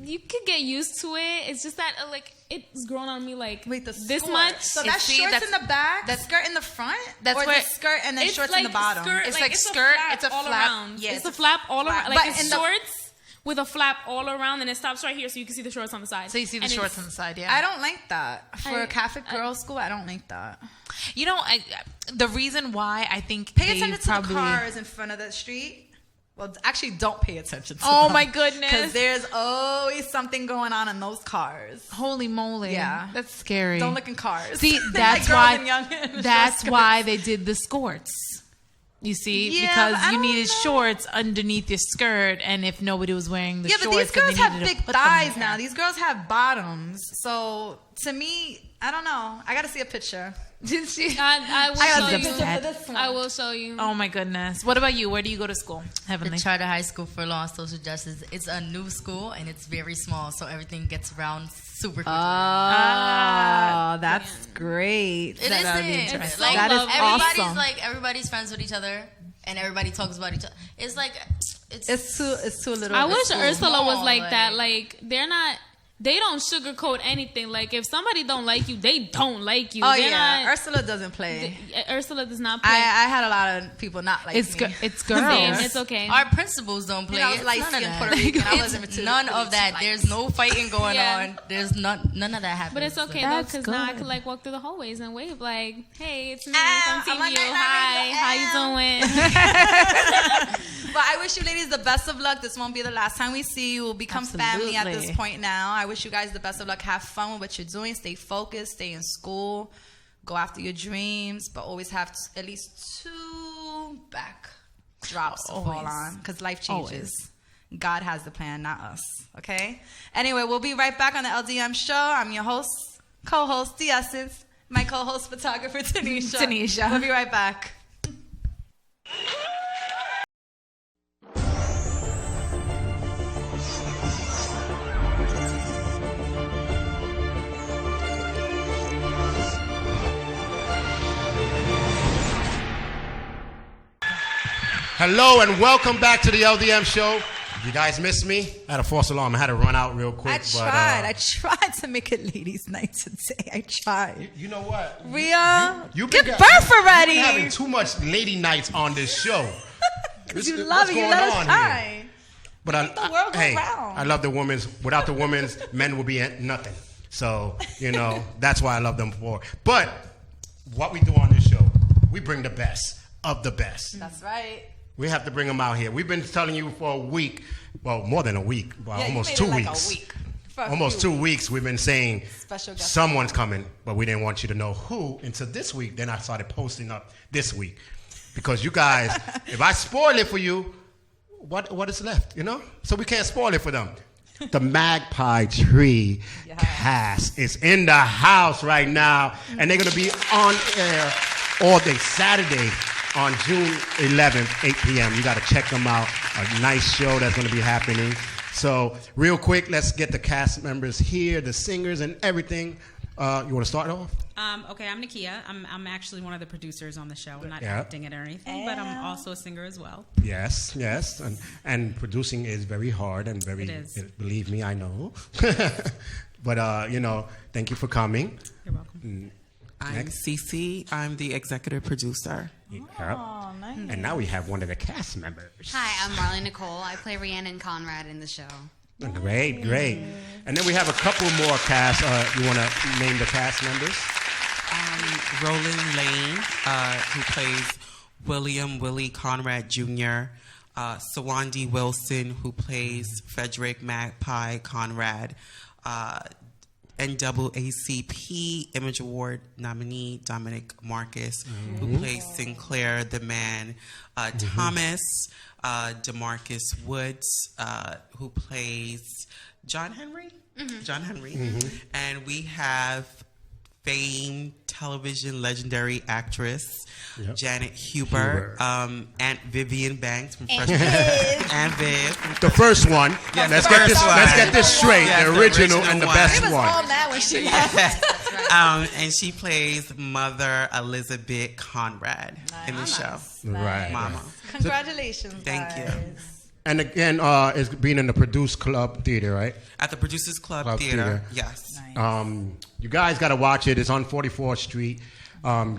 Speaker 3: you could get used to it. It's just that like it's grown on me like this
Speaker 2: skirt.
Speaker 3: much.
Speaker 2: So that's shorts in the back, that's skirt in the front,
Speaker 8: that's
Speaker 2: or
Speaker 8: where-
Speaker 2: the skirt and then
Speaker 3: It's
Speaker 2: shorts
Speaker 3: like
Speaker 2: in the bottom.
Speaker 3: skirt,
Speaker 8: It's
Speaker 3: like
Speaker 8: like
Speaker 3: it's
Speaker 8: skirt,
Speaker 3: A flap
Speaker 8: it's a
Speaker 3: all
Speaker 8: flap.
Speaker 3: around.
Speaker 8: Yes.
Speaker 3: It's a flap all around.
Speaker 2: But
Speaker 3: Like
Speaker 2: in
Speaker 3: it's
Speaker 2: the-
Speaker 3: shorts with a flap all around, and it stops right here, so you can see the shorts on the side.
Speaker 8: So you see the
Speaker 3: And
Speaker 8: shorts
Speaker 3: it's-
Speaker 8: on the side, yeah.
Speaker 2: I don't like that for
Speaker 3: I-
Speaker 2: a Catholic girls' school. I don't like that.
Speaker 8: You know, the reason why I think
Speaker 2: Pay
Speaker 8: they
Speaker 2: attention to
Speaker 8: probably
Speaker 2: the cars in front of the street. Well, actually, don't pay attention to
Speaker 8: Oh
Speaker 2: them.
Speaker 8: my goodness.
Speaker 2: Because there's always something going on in those cars.
Speaker 8: Holy moly.
Speaker 2: Yeah.
Speaker 8: That's scary.
Speaker 2: Don't look in cars.
Speaker 8: See,
Speaker 2: Like
Speaker 8: that's
Speaker 2: girls
Speaker 8: why
Speaker 2: in young-
Speaker 8: that's
Speaker 2: short
Speaker 8: why
Speaker 2: skirts.
Speaker 8: they did the skirts. You see,
Speaker 2: Yeah,
Speaker 8: because
Speaker 2: but I
Speaker 8: you
Speaker 2: don't
Speaker 8: needed
Speaker 2: know.
Speaker 8: shorts underneath your skirt, and if nobody was wearing the
Speaker 2: Yeah,
Speaker 8: shorts,
Speaker 2: but these
Speaker 8: then
Speaker 2: girls
Speaker 8: they
Speaker 2: have
Speaker 8: needed to
Speaker 2: big
Speaker 8: put them
Speaker 2: thighs
Speaker 8: there.
Speaker 2: now. These girls have bottoms. So to me, I don't know. I got to see a picture.
Speaker 3: I will
Speaker 2: I
Speaker 3: show
Speaker 2: got the
Speaker 3: you.
Speaker 2: picture for this one.
Speaker 3: I will show you.
Speaker 8: Oh my goodness. What about you? Where do you go to school? Heavenly.
Speaker 4: The Charter High School for Law and Social Justice. It's a new school and it's very small, so everything gets around super quickly.
Speaker 2: Oh, that's great.
Speaker 4: It
Speaker 2: That would be
Speaker 4: isn't.
Speaker 2: interesting.
Speaker 4: Like,
Speaker 2: That is
Speaker 4: everybody's
Speaker 2: awesome.
Speaker 4: like everybody's friends with each other and everybody talks about each other. It's like
Speaker 2: It's too little.
Speaker 3: I wish
Speaker 4: It's
Speaker 3: Ursula was
Speaker 4: small,
Speaker 3: like
Speaker 4: like-
Speaker 3: that. Like they don't sugarcoat anything. Like if somebody don't like you, they don't like you.
Speaker 2: Oh
Speaker 3: They're
Speaker 2: yeah,
Speaker 3: not-
Speaker 2: Ursula doesn't play.
Speaker 3: Ursula does not play.
Speaker 2: I had a lot of people not like
Speaker 8: It's
Speaker 2: me.
Speaker 8: it's
Speaker 3: Same,
Speaker 8: girls.
Speaker 3: it's okay.
Speaker 4: our principals don't play.
Speaker 2: You know, I was
Speaker 4: It's
Speaker 2: light
Speaker 4: none of
Speaker 2: skinned
Speaker 4: that.
Speaker 2: Puerto Rican. I
Speaker 4: It's
Speaker 2: wasn't too-
Speaker 4: none of that. There's no fighting going
Speaker 3: Yeah.
Speaker 4: on. There's none of that happening.
Speaker 3: But it's okay though,
Speaker 8: That's
Speaker 3: because now I
Speaker 8: good.
Speaker 3: could like walk through the hallways and wave like, "Hey, it's me
Speaker 2: Ow,
Speaker 3: from
Speaker 2: I'm
Speaker 3: Team
Speaker 2: on
Speaker 3: U.
Speaker 2: 99
Speaker 3: Hi, how you doing?"
Speaker 2: But I wish you ladies the best of luck. This won't be the last time we see you. We'll become family at this
Speaker 8: Absolutely.
Speaker 2: point now. I wish you guys the best of luck. Have fun with what you're doing. Stay focused. Stay in school. Go after your dreams. But always have at least 2 backdrops to fall
Speaker 8: Always.
Speaker 2: on. Because life changes.
Speaker 8: Always.
Speaker 2: God has the plan, not us. Okay? Anyway, we'll be right back on the LDM Show. I'm your host, co-host, The Essence. My co-host, photographer, Tanisha.
Speaker 8: Tanisha.
Speaker 2: We'll be right back.
Speaker 1: Hello and welcome back to the LDM Show. You guys missed me? I had a false alarm. I had to run out real quick.
Speaker 2: I tried to make it ladies' night today. I tried.
Speaker 1: You know what?
Speaker 2: Rhea,
Speaker 1: You've
Speaker 2: get
Speaker 1: been-
Speaker 2: birth
Speaker 1: You've
Speaker 2: already.
Speaker 1: been having too much lady nights on this show.
Speaker 2: You love it. You let us shine.
Speaker 1: But
Speaker 2: the world go
Speaker 1: hey,
Speaker 2: round.
Speaker 1: I love the women's. Without the women's, men will be nothing. So, that's why I love them for. But what we do on this show, we bring the best of the best.
Speaker 2: That's right.
Speaker 1: We have to bring them out here. We've been telling you for a week, well, more than a week, well,
Speaker 2: Yeah, you
Speaker 1: almost
Speaker 2: made
Speaker 1: 2
Speaker 2: it like a
Speaker 1: weeks.
Speaker 2: week. For a
Speaker 1: Almost
Speaker 2: few
Speaker 1: 2 weeks we've been saying
Speaker 2: Special guest.
Speaker 1: someone's coming, but we didn't want you to know who until this week. Then I started posting up this week. Because you guys, if I spoil it for you, what is left, So we can't spoil it for them. The Magpie Tree cast is in the house right now, and they're going to be on air all day Saturday on June 11th, 8 p.m. You got to check them out. A nice show that's going to be happening. So real quick, let's get the cast members here, the singers and everything. You want to start off?
Speaker 9: Okay, I'm Nakia. I'm actually one of the producers on the show. I'm not acting it or anything, but I'm also a singer as well.
Speaker 1: Yes, and producing is very hard and very.
Speaker 9: It is.
Speaker 1: Believe me, I know. But thank you for coming.
Speaker 9: You're welcome.
Speaker 10: I'm Cece. I'm the executive producer.
Speaker 2: Oh, nice.
Speaker 1: And now we have one of the cast members.
Speaker 11: Hi, I'm Marley Nicole. I play Rhiannon Conrad in the show.
Speaker 1: Great. And then we have a couple more cast. You want to name the cast members?
Speaker 10: Roland Lane, who plays William Willie Conrad Jr., Sawandi Wilson, who plays Frederick Magpie Conrad, NAACP Image Award nominee Dominic Marcus, who plays Sinclair the Man, Thomas DeMarcus Woods, who plays John Henry. And we have famed television legendary actress Janet Huber, Aunt Vivian Banks from Fresh Prince, Aunt Viv,
Speaker 1: the first one.
Speaker 10: Yes,
Speaker 1: let's get this straight.
Speaker 10: Yes,
Speaker 1: the original and the best
Speaker 2: She was
Speaker 1: one.
Speaker 2: all mad when she left.
Speaker 10: and she plays Mother Elizabeth Conrad in the show.
Speaker 1: Right.
Speaker 10: Mama.
Speaker 2: Congratulations,
Speaker 10: Thank
Speaker 2: guys.
Speaker 10: you.
Speaker 1: And again, it's being in the Produce Club Theater, right?
Speaker 10: At the Producers Club Theater. Yes.
Speaker 2: Nice.
Speaker 1: You guys got to watch it. It's on 44th Street.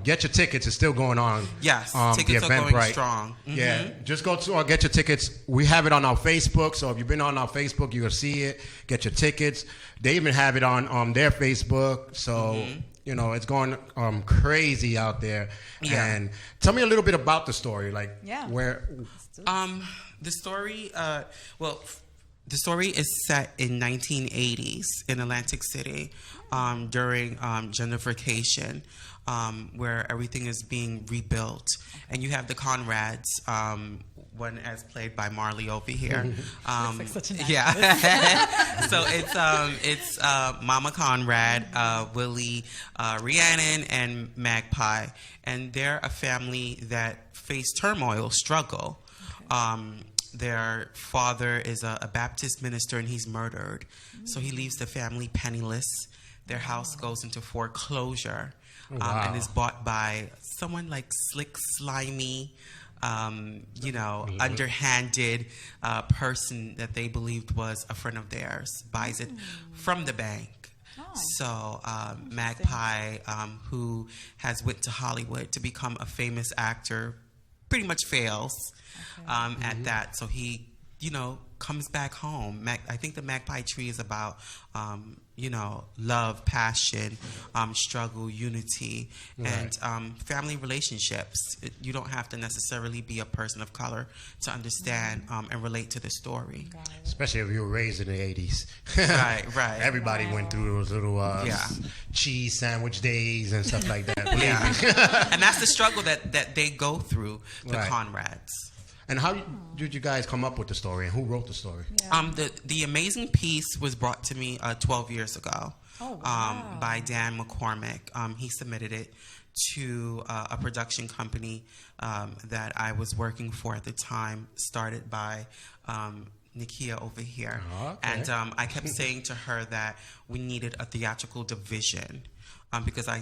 Speaker 1: Get your tickets. It's still going on.
Speaker 10: Yes.
Speaker 1: The
Speaker 10: Tickets are going
Speaker 1: Eventbrite.
Speaker 10: strong. Mm-hmm.
Speaker 1: Yeah. Just go to get your tickets. We have it on our Facebook. So if you've been on our Facebook, you'll see it. Get your tickets. They even have it on their Facebook. So, it's going crazy out there.
Speaker 10: Yeah.
Speaker 1: And tell me a little bit about the story. Like, where...
Speaker 10: The story, the story is set in 1980s in Atlantic City during gentrification, where everything is being rebuilt, and you have the Conrads, one as played by Marley over here.
Speaker 2: Like such an
Speaker 10: So it's Mama Conrad, Willie, Rhiannon, and Magpie, and they're a family that face turmoil, struggle. Their father is a Baptist minister and he's murdered. So he leaves the family penniless. Their house goes into foreclosure and is bought by someone like slick, slimy, underhanded person that they believed was a friend of theirs, buys it from the bank. So Magpie, who has went to Hollywood to become a famous actor, pretty much fails at that. So he, comes back home. I think the Magpie tree is about, love, passion, struggle, unity, and family relationships. You don't have to necessarily be a person of color to understand and relate to the story.
Speaker 1: Especially if you were raised in the 80s.
Speaker 10: Right.
Speaker 1: Everybody went through those little cheese sandwich days and stuff like that. Believe me.
Speaker 10: And that's the struggle that they go through, the Conrads.
Speaker 1: And how did you guys come up with the story, and who wrote the story?
Speaker 10: The amazing piece was brought to me 12 years ago by Dan McCormick. He submitted it to a production company that I was working for at the time, started by Nakia over here. And I kept saying to her that we needed a theatrical division because I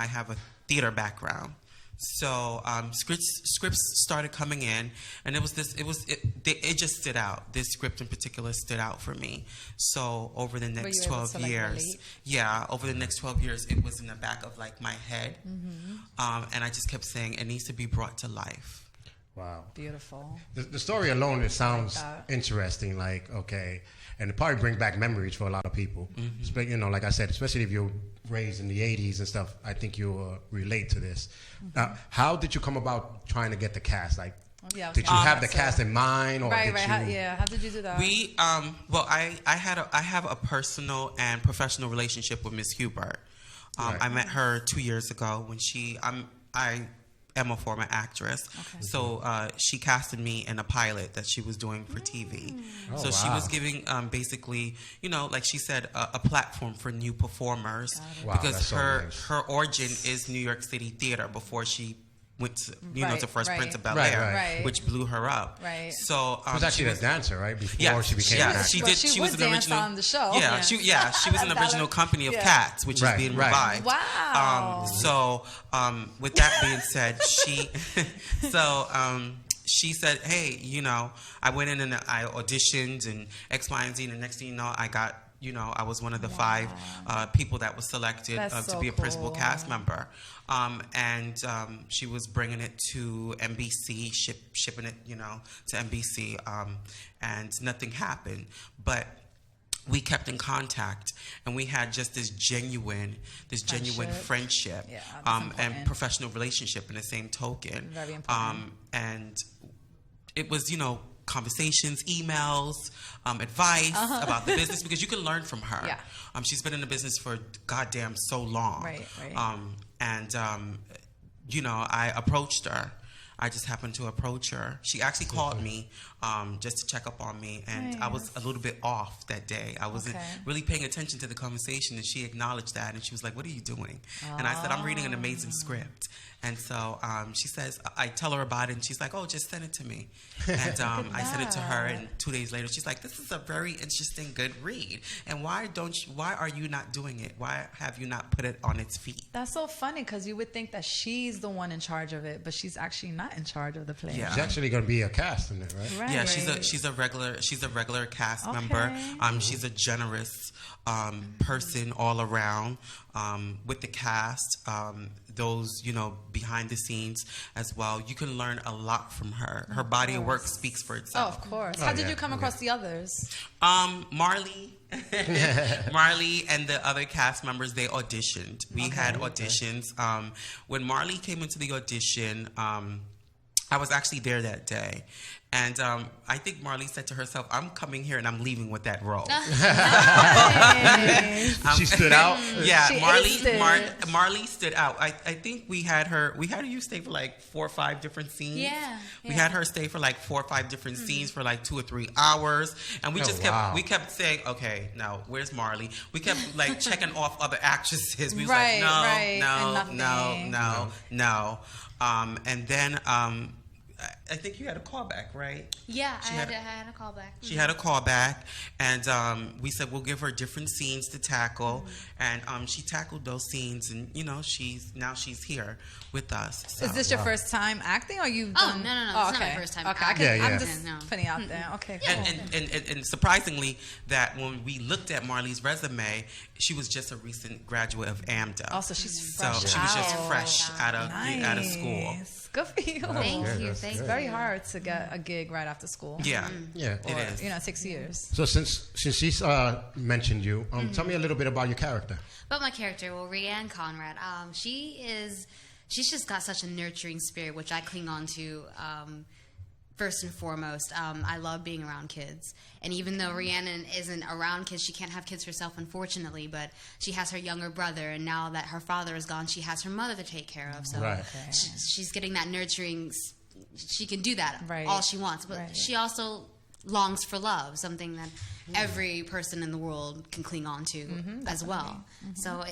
Speaker 10: have a theater background. So scripts started coming in, and it just stood out. This script in particular stood out for me. So over the next 12 years, over the next 12 years, it was in the back of like my head, and I just kept saying it needs to be brought to life.
Speaker 1: Wow,
Speaker 2: beautiful.
Speaker 1: The story alone, it sounds interesting. Like, okay, and it probably bring back memories for a lot of people. Like I said, especially if you're raised in the 80s and stuff, I think you'll relate to this. How did you come about trying to get the cast? Like, did you have the cast in mind, or
Speaker 2: right? How did you do that?
Speaker 10: We I have a personal and professional relationship with Miss Huber. I met her 2 years ago when I am a former actress. So she casted me in a pilot that she was doing for TV. She was giving basically, like she said, a platform for new performers because her origin is New York City theater before she went to, to Fresh Prince of Bel
Speaker 1: Right,
Speaker 10: Air,
Speaker 1: right.
Speaker 10: which blew her up.
Speaker 2: Right.
Speaker 10: So
Speaker 1: She was actually a dancer, right? Before she became an actress.
Speaker 10: she did. She was an
Speaker 2: dance
Speaker 10: original
Speaker 2: on the show.
Speaker 10: Yeah, she was an original company of Cats, which is being revived.
Speaker 2: Wow.
Speaker 10: With that being said, she said, "Hey, I went in and I auditioned and X, Y, and Z, and the next thing you know, I got." I was one of the 5 people that was selected to be a principal cast member. And she was bringing it to NBC, shipping it, to NBC, and nothing happened. But we kept in contact, and we had just this genuine friendship, and professional relationship in the same token.
Speaker 2: Very important.
Speaker 10: And it was, conversations, emails, advice about the business, because you can learn from her.
Speaker 2: Yeah.
Speaker 10: She's been in the business for goddamn so long.
Speaker 2: Right.
Speaker 10: I approached her. I just happened to approach her. She actually called me just to check up on me, and I was a little bit off that day. I wasn't really paying attention to the conversation, and she acknowledged that, and she was like, "What are you doing?" And I said, "I'm reading an amazing script." And so she says, I tell her about it, and she's like, "Oh, just send it to me." And I sent it to her, and 2 days later, she's like, "This is a very interesting, good read. And why are you not doing it? Why have you not put it on its feet?"
Speaker 2: That's so funny, because you would think that she's the one in charge of it, but she's actually not in charge of the play.
Speaker 10: Yeah.
Speaker 1: She's actually going to be a cast in it, right?
Speaker 10: Yeah, she's a regular cast member. She's a generous person all around with the cast. Those behind the scenes as well. You can learn a lot from her. Her body of work speaks for itself.
Speaker 2: Oh, of course. How did you come across the others?
Speaker 10: Marley and the other cast members, they auditioned. We had auditions. When Marley came into the audition, I was actually there that day. And I think Marley said to herself, "I'm coming here and I'm leaving with that role."
Speaker 1: She stood out.
Speaker 10: Yeah, Marley stood out. I think we had her stay for like 4 or 5 different scenes.
Speaker 4: Yeah.
Speaker 10: We had her stay for like 4 or 5 different scenes for like 2 or 3 hours, and we kept saying, "Okay, now where's Marley?" We kept like checking off other actresses. We was like, no. And then I think you had a callback, right?
Speaker 4: Yeah, I had a callback.
Speaker 10: She had a callback, and we said we'll give her different scenes to tackle, and she tackled those scenes, and she's here with us. So.
Speaker 2: Is this your first time acting, or you've
Speaker 4: Oh,
Speaker 2: done?
Speaker 4: no,
Speaker 2: Oh,
Speaker 4: it's not my first time
Speaker 2: Okay,
Speaker 4: acting.
Speaker 2: I'm just putting it out there. Okay, cool.
Speaker 10: And surprisingly, that when we looked at Marley's resume, she was just a recent graduate of AMDA.
Speaker 2: Also, she's
Speaker 10: so
Speaker 2: fresh
Speaker 10: she was just fresh out of school.
Speaker 2: Good for you.
Speaker 4: Thank you.
Speaker 2: It's very hard to get a gig right after school.
Speaker 10: Yeah,
Speaker 1: it
Speaker 10: is.
Speaker 2: 6 years.
Speaker 1: So since she's mentioned you, tell me a little bit about your character.
Speaker 11: About my character, well, Rianne Conrad. She's just got such a nurturing spirit, which I cling on to. First and foremost, I love being around kids. And even though Rhiannon isn't around kids, she can't have kids herself, unfortunately, but she has her younger brother, and now that her father is gone, she has her mother to take care of. So she's getting that nurturing. She can do that all she wants, but she also longs for love, something that every person in the world can cling on to as well. So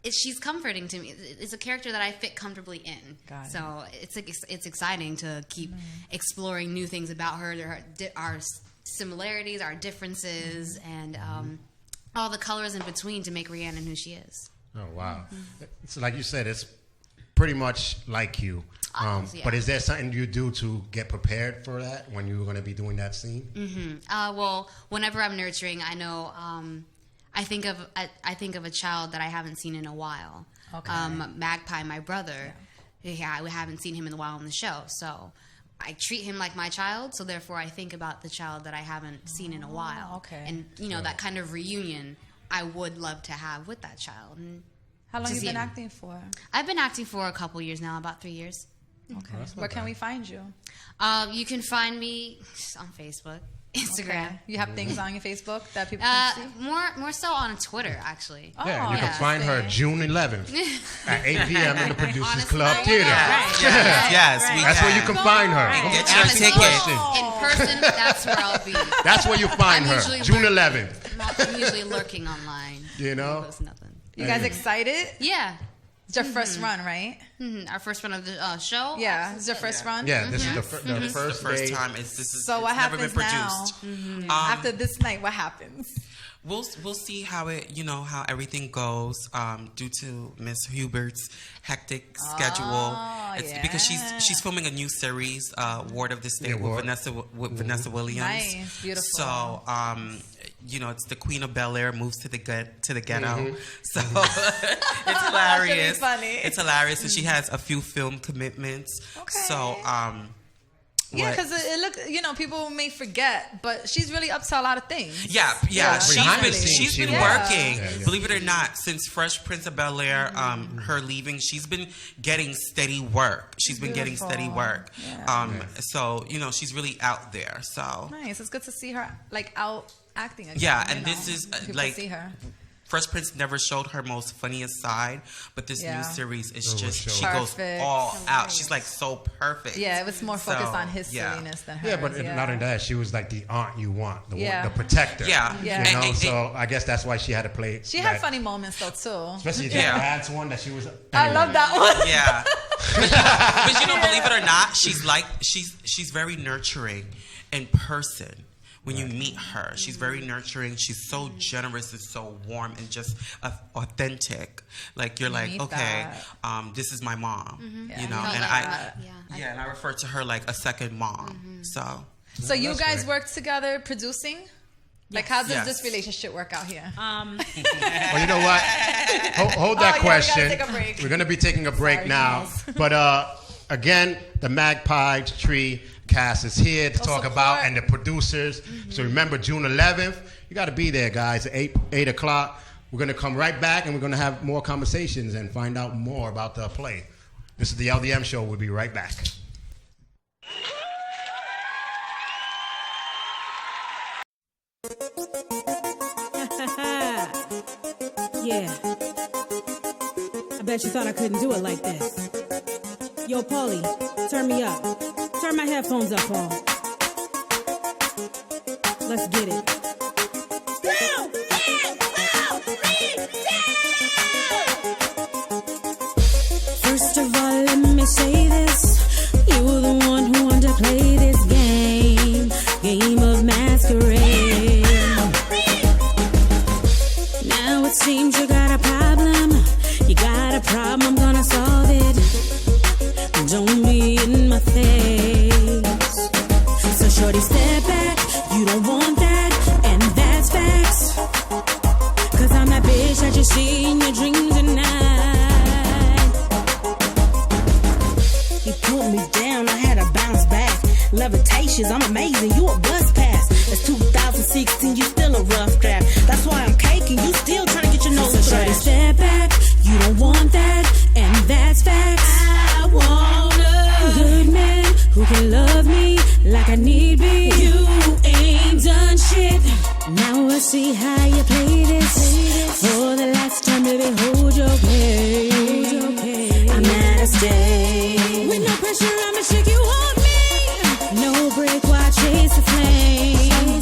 Speaker 11: she's comforting to me. It's a character that I fit comfortably in. So it's exciting to keep exploring new things about her, our similarities, our differences, and all the colors in between to make Rhiannon who she is.
Speaker 1: Oh, wow. So like you said, it's pretty much like you. But is there something you do to get prepared for that when you're going to be doing that scene?
Speaker 11: Well, whenever I'm nurturing, I know... I think of a child that I haven't seen in a while. Okay. Magpie, my brother, we haven't seen him in a while on the show. So I treat him like my child. So therefore, I think about the child that I haven't seen in a while. Okay. And that kind of reunion I would love to have with that child. And
Speaker 2: how long have you been acting for?
Speaker 11: I've been acting for a couple years now, about 3 years.
Speaker 2: Okay. Where can we find you?
Speaker 11: You can find me on Facebook. Instagram.
Speaker 2: Okay. You have things on your Facebook that people can see?
Speaker 11: More so on Twitter, actually.
Speaker 1: Yeah, you can find her June 11th at 8 p.m. in the Producers Club Theater.
Speaker 10: Yes.
Speaker 1: That's where you can find her.
Speaker 10: Get your ticket.
Speaker 11: In person, that's where I'll be.
Speaker 1: That's where you find her, June 11th.
Speaker 11: I'm usually lurking online.
Speaker 1: You know?
Speaker 2: You guys excited?
Speaker 11: Yeah.
Speaker 2: It's your first run, right?
Speaker 11: Our first run of the show.
Speaker 2: Yeah, it's your first run.
Speaker 1: Yeah, this is the
Speaker 10: This
Speaker 1: first
Speaker 10: is the first
Speaker 1: day.
Speaker 10: time. This is
Speaker 2: So what
Speaker 10: never been
Speaker 2: happens
Speaker 10: produced.
Speaker 2: now? After this night, what happens?
Speaker 10: We'll see how it how everything goes due to Miss Hubert's hectic schedule. It's because she's filming a new series, Ward of the State, with Vanessa Williams.
Speaker 2: Nice, beautiful.
Speaker 10: So it's the Queen of Bel Air moves to the ghetto. So it's hilarious.
Speaker 2: Funny.
Speaker 10: It's hilarious, and she has a few film commitments.
Speaker 2: Okay.
Speaker 10: So
Speaker 2: yeah, because it look, people may forget, but she's really up to a lot of things.
Speaker 10: Yeah. She's been working.
Speaker 1: Yeah.
Speaker 10: Believe it or not, since Fresh Prince of Bel Air, her leaving, she's been getting steady work.
Speaker 2: Yeah.
Speaker 10: So she's really out there. So
Speaker 2: Nice. It's good to see her out acting again.
Speaker 10: yeah, and this is
Speaker 2: People see her.
Speaker 10: Fresh Prince never showed her most funniest side, but this new series is just she goes
Speaker 2: Perfect.
Speaker 10: all out. She's so perfect.
Speaker 2: Yeah, it was more focused on his silliness than hers.
Speaker 1: Yeah, but not only that, she was like the aunt you want, the protector.
Speaker 10: Yeah.
Speaker 2: Yeah.
Speaker 1: So I guess that's why she had to play.
Speaker 2: She had funny moments though too.
Speaker 1: Especially the dance one that she was.
Speaker 2: I love that one.
Speaker 10: Yeah. but believe it or not, she's very nurturing in person. When you meet her, she's very nurturing. She's so generous and so warm and just authentic. You're okay, this is my mom, and I refer to her like a second mom. So
Speaker 2: you guys work together producing? How does
Speaker 10: Yes.
Speaker 2: this relationship work out here?
Speaker 1: Well, you know what? Hold that question.
Speaker 2: We gotta take a break.
Speaker 1: We're going to be taking a break now. But again, the Magpie Tree cast is here to talk about, and the producers. So remember, June 11th, you got to be there, guys, at 8 o'clock. We're going to come right back, and we're going to have more conversations and find out more about the play. This is the LDM Show. We'll be right back.
Speaker 12: Yeah. I bet you thought I couldn't do it like this. Yo, Paulie, turn me up. Turn my headphones up, Paul. Let's get it. First of all, let me say this. You were the one who underplayed this game of masquerade. Now it seems you got a problem. You got a problem, I'm gonna solve it. Don't be in my face. So shorty, step back. You don't want that, and that's facts. Cause I'm that bitch that you see in your dreams at night. You put me down, I had to bounce back. Levitations, I'm amazing, you a bus pass. It's 2016, you still a rough draft. That's why I'm caking, you still trying to get your nose thrashed. So shorty, step back. You don't want that, and that's facts. I want a good man who can love me like I need be. You ain't done shit. Now we'll see how you play this. For the last time, baby, hold your pace. I'm at a stay. With no pressure, I'ma shake you on me. No break, why chase the flame?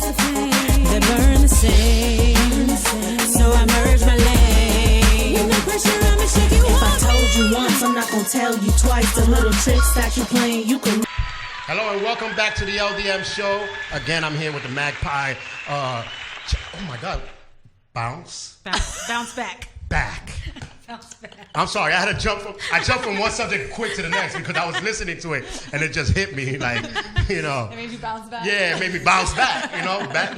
Speaker 12: They burn the same. So I merge my lane. With no pressure, I'ma shake you if I told you once, I'm not gonna tell you twice. The little tricks that you playing, you can.
Speaker 1: Hello and welcome back to the LDM Show. Again, I'm here with the Magpie. Oh my God, bounce
Speaker 9: back.
Speaker 1: Bounce back. I'm sorry, I jumped from one subject quick to the next because I was listening to it and it just hit me like,
Speaker 2: It made you bounce back.
Speaker 1: Yeah, it made me bounce back.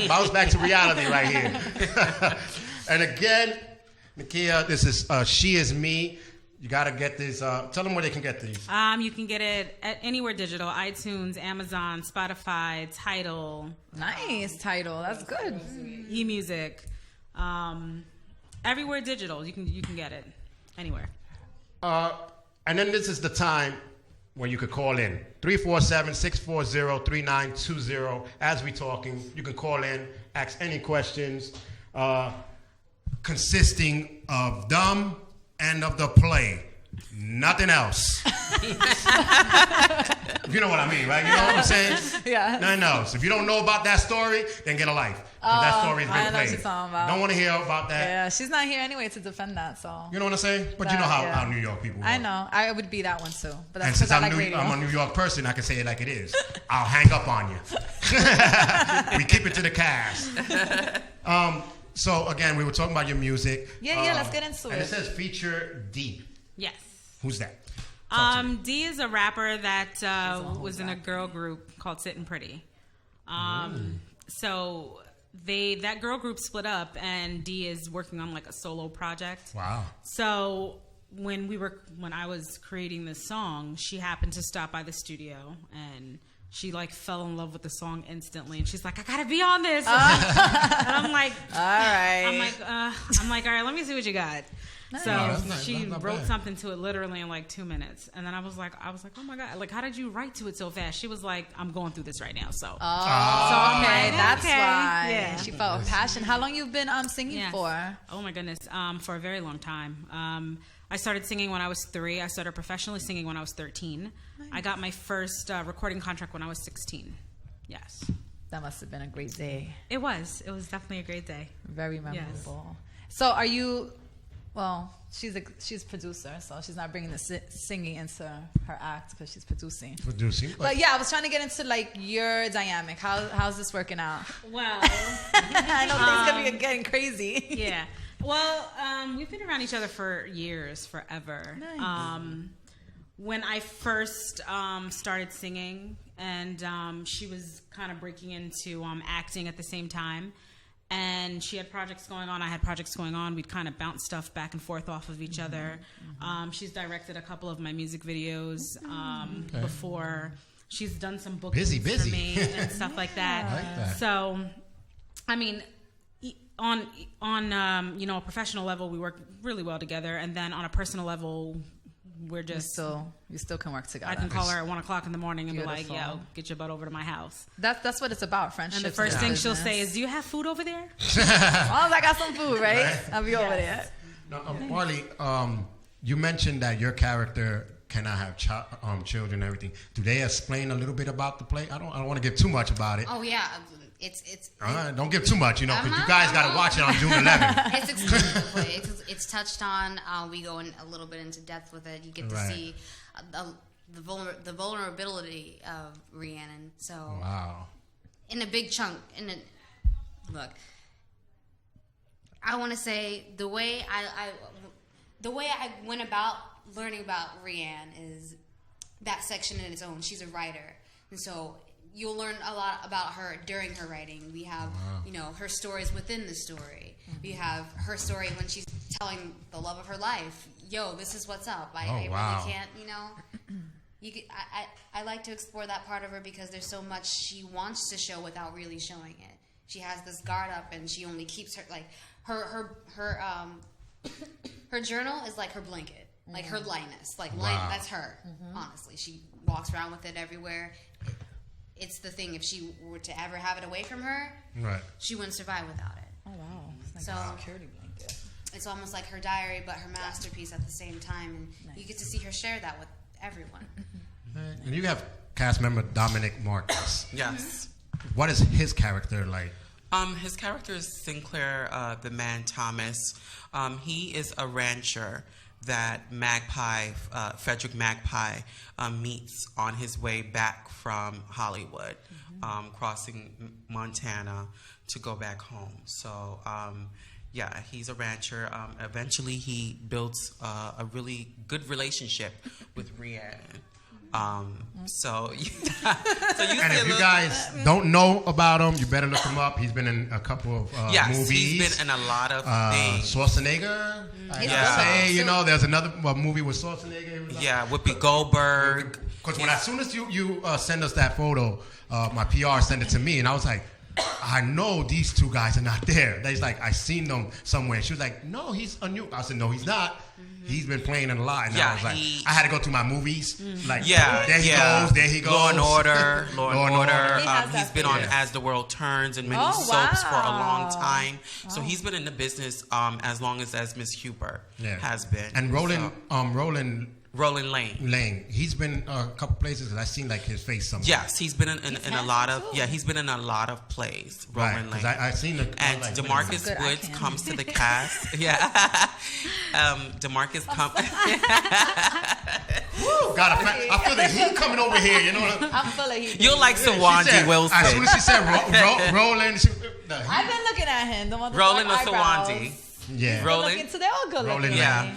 Speaker 1: Bounce back to reality right here. And again, Nakia, this is She Is Me. You got to get these. Tell them where they can get these.
Speaker 9: You can get it at anywhere digital: iTunes, Amazon, Spotify, Tidal.
Speaker 2: Nice Tidal. That's good.
Speaker 9: eMusic, everywhere digital. You can get it anywhere.
Speaker 1: And then this is the time where you could call in 347-640-3920. As we talking, you can call in, ask any questions, consisting of them and of the play. nothing else. You know what I mean, right? You know what I'm saying?
Speaker 2: Yeah.
Speaker 1: Nothing else. If you don't know about that story, then get a life. That story's been
Speaker 2: I know what
Speaker 1: played.
Speaker 2: you're talking about.
Speaker 1: Don't want to hear about that.
Speaker 2: Yeah, she's not here anyway to defend that, so.
Speaker 1: You know what I'm saying? But you know how New York people work.
Speaker 2: I know. I would be that one too. But that's
Speaker 1: And since
Speaker 2: because I like radio.
Speaker 1: I'm a New York person, I can say it like it is. I'll hang up on you. We keep it to the cast. So again, we were talking about your music.
Speaker 2: Yeah, let's get into it.
Speaker 1: And it says feature D.
Speaker 9: Yes.
Speaker 1: Who's that?
Speaker 9: D is a rapper that was in a girl group called Sittin' Pretty. So that girl group split up, and D is working on like a solo project.
Speaker 1: Wow.
Speaker 9: So when I was creating this song, she happened to stop by the studio, and she like fell in love with the song instantly, and she's like, "I gotta be on this." And I'm like,
Speaker 2: "All right."
Speaker 9: I'm like, "All right, let me see what you got."
Speaker 2: Nice.
Speaker 9: So
Speaker 1: Nice.
Speaker 9: she
Speaker 1: Not
Speaker 9: wrote
Speaker 1: bad.
Speaker 9: something to it literally in like 2 minutes, and then I was like, "Oh my god! Like, how did you write to it so fast?" She was like, "I'm going through this right now." So,
Speaker 2: I'm
Speaker 9: like,
Speaker 2: that's
Speaker 9: okay.
Speaker 2: why.
Speaker 9: Yeah.
Speaker 2: She felt passion. How long you been singing for?
Speaker 9: Oh my goodness, for a very long time. I started singing when I was 3. I started professionally singing when I was 13. Nice. I got my first recording contract when I was 16. Yes.
Speaker 2: That must have been a great day.
Speaker 9: It was. It was definitely a great day.
Speaker 2: Very memorable.
Speaker 9: Yes.
Speaker 2: So are you, well, she's a producer, so she's not bringing the singing into her act because she's producing. But yeah, I was trying to get into like your dynamic. How's this working out?
Speaker 9: Well.
Speaker 2: I know things are getting crazy.
Speaker 9: Yeah. Well, we've been around each other for years, forever.
Speaker 2: Nice.
Speaker 9: When I first started singing, and she was kind of breaking into acting at the same time, and she had projects going on, I had projects going on. We'd kind of bounce stuff back and forth off of each other. She's directed a couple of my music videos before. She's done some bookings for me and stuff like that.
Speaker 1: I like that.
Speaker 9: So, I mean, on a professional level, we work really well together, and then on a personal level, we're just
Speaker 2: you still can work together.
Speaker 9: I can call her at 1:00 in the morning and
Speaker 2: Beautiful.
Speaker 9: be like, "Yo, get your butt over to my house."
Speaker 2: That's what it's about, friendship.
Speaker 9: And the first thing she'll say is, "Do you have food over there?"
Speaker 2: As long as I got some food, right? I'll be over there.
Speaker 1: Now, Marley, you mentioned that your character cannot have children and everything. Do they explain a little bit about the play? I don't want to give too much about it.
Speaker 11: Oh yeah, it's.
Speaker 1: All right, don't give too much, because you guys got to watch it on June 11th.
Speaker 11: It's explained in the play. It's touched on. We go in a little bit into depth with it. You get to see the vulnerability of Rhiannon. So
Speaker 1: wow,
Speaker 11: in a big chunk. Look, I want to say the way I went about learning about Rhiannon is that section in its own. She's a writer, and so you'll learn a lot about her during her writing. We have, her stories within the story. We have her story when she's telling the love of her life. Yo, this is what's up. I really can't, I like to explore that part of her because there's so much she wants to show without really showing it. She has this guard up, and she only keeps her her journal is like her blanket, like her lightness, that's her. Honestly, she walks around with it everywhere. It's the thing. If she were to ever have it away from her, she wouldn't survive without it.
Speaker 2: Oh wow! It's
Speaker 11: like
Speaker 2: a security blanket.
Speaker 11: It's almost like her diary, but her masterpiece at the same time, and you get to see her share that with everyone.
Speaker 1: And you have cast member Dominic Marcus.
Speaker 10: Yes.
Speaker 1: What is his character like?
Speaker 10: His character is Sinclair, the man Thomas. He is a rancher that Magpie, Frederick Magpie, meets on his way back from Hollywood, crossing Montana to go back home. So, he's a rancher. Eventually, he builds a really good relationship with Rhiannon. So you
Speaker 1: and if you guys don't know about him, you better look him up. He's been in a couple of movies.
Speaker 10: He's been in a lot of things.
Speaker 1: Schwarzenegger. There's another movie with Schwarzenegger.
Speaker 10: Whoopi Goldberg.
Speaker 1: Because as soon as you send us that photo, my PR sent it to me, and I was like, I know these two guys are not there. They's like, I seen them somewhere. She was like, no, he's a new. I said, no, he's not. He's been playing in a lot. And I was like, I had to go through my movies. Like, there he goes, there he goes.
Speaker 10: Law and Order. Law and Order. He's been on
Speaker 1: Yeah.
Speaker 10: As the World Turns and many soaps for a long time. So he's been in the business as long as Miss Hubert has been.
Speaker 1: And Roland
Speaker 10: Lane.
Speaker 1: He's been a couple places and I seen like his face somewhere.
Speaker 10: Yes, he's been in a lot of he's been in a lot of plays. Roland Lane.
Speaker 1: I seen the
Speaker 10: and
Speaker 1: like,
Speaker 10: DeMarcus Woods comes to the cast. Yeah, DeMarcus comes.
Speaker 1: I feel the heat coming over here. You know.
Speaker 2: I'm full of heat.
Speaker 10: You're like Sawandi Wilson.
Speaker 1: As soon as she said Roland,
Speaker 2: I've been looking at him. The one with
Speaker 10: Roland or
Speaker 2: black eyebrows.
Speaker 10: Sawandi.
Speaker 1: Yeah.
Speaker 10: Roland.
Speaker 2: So they're all good looking.
Speaker 10: Yeah.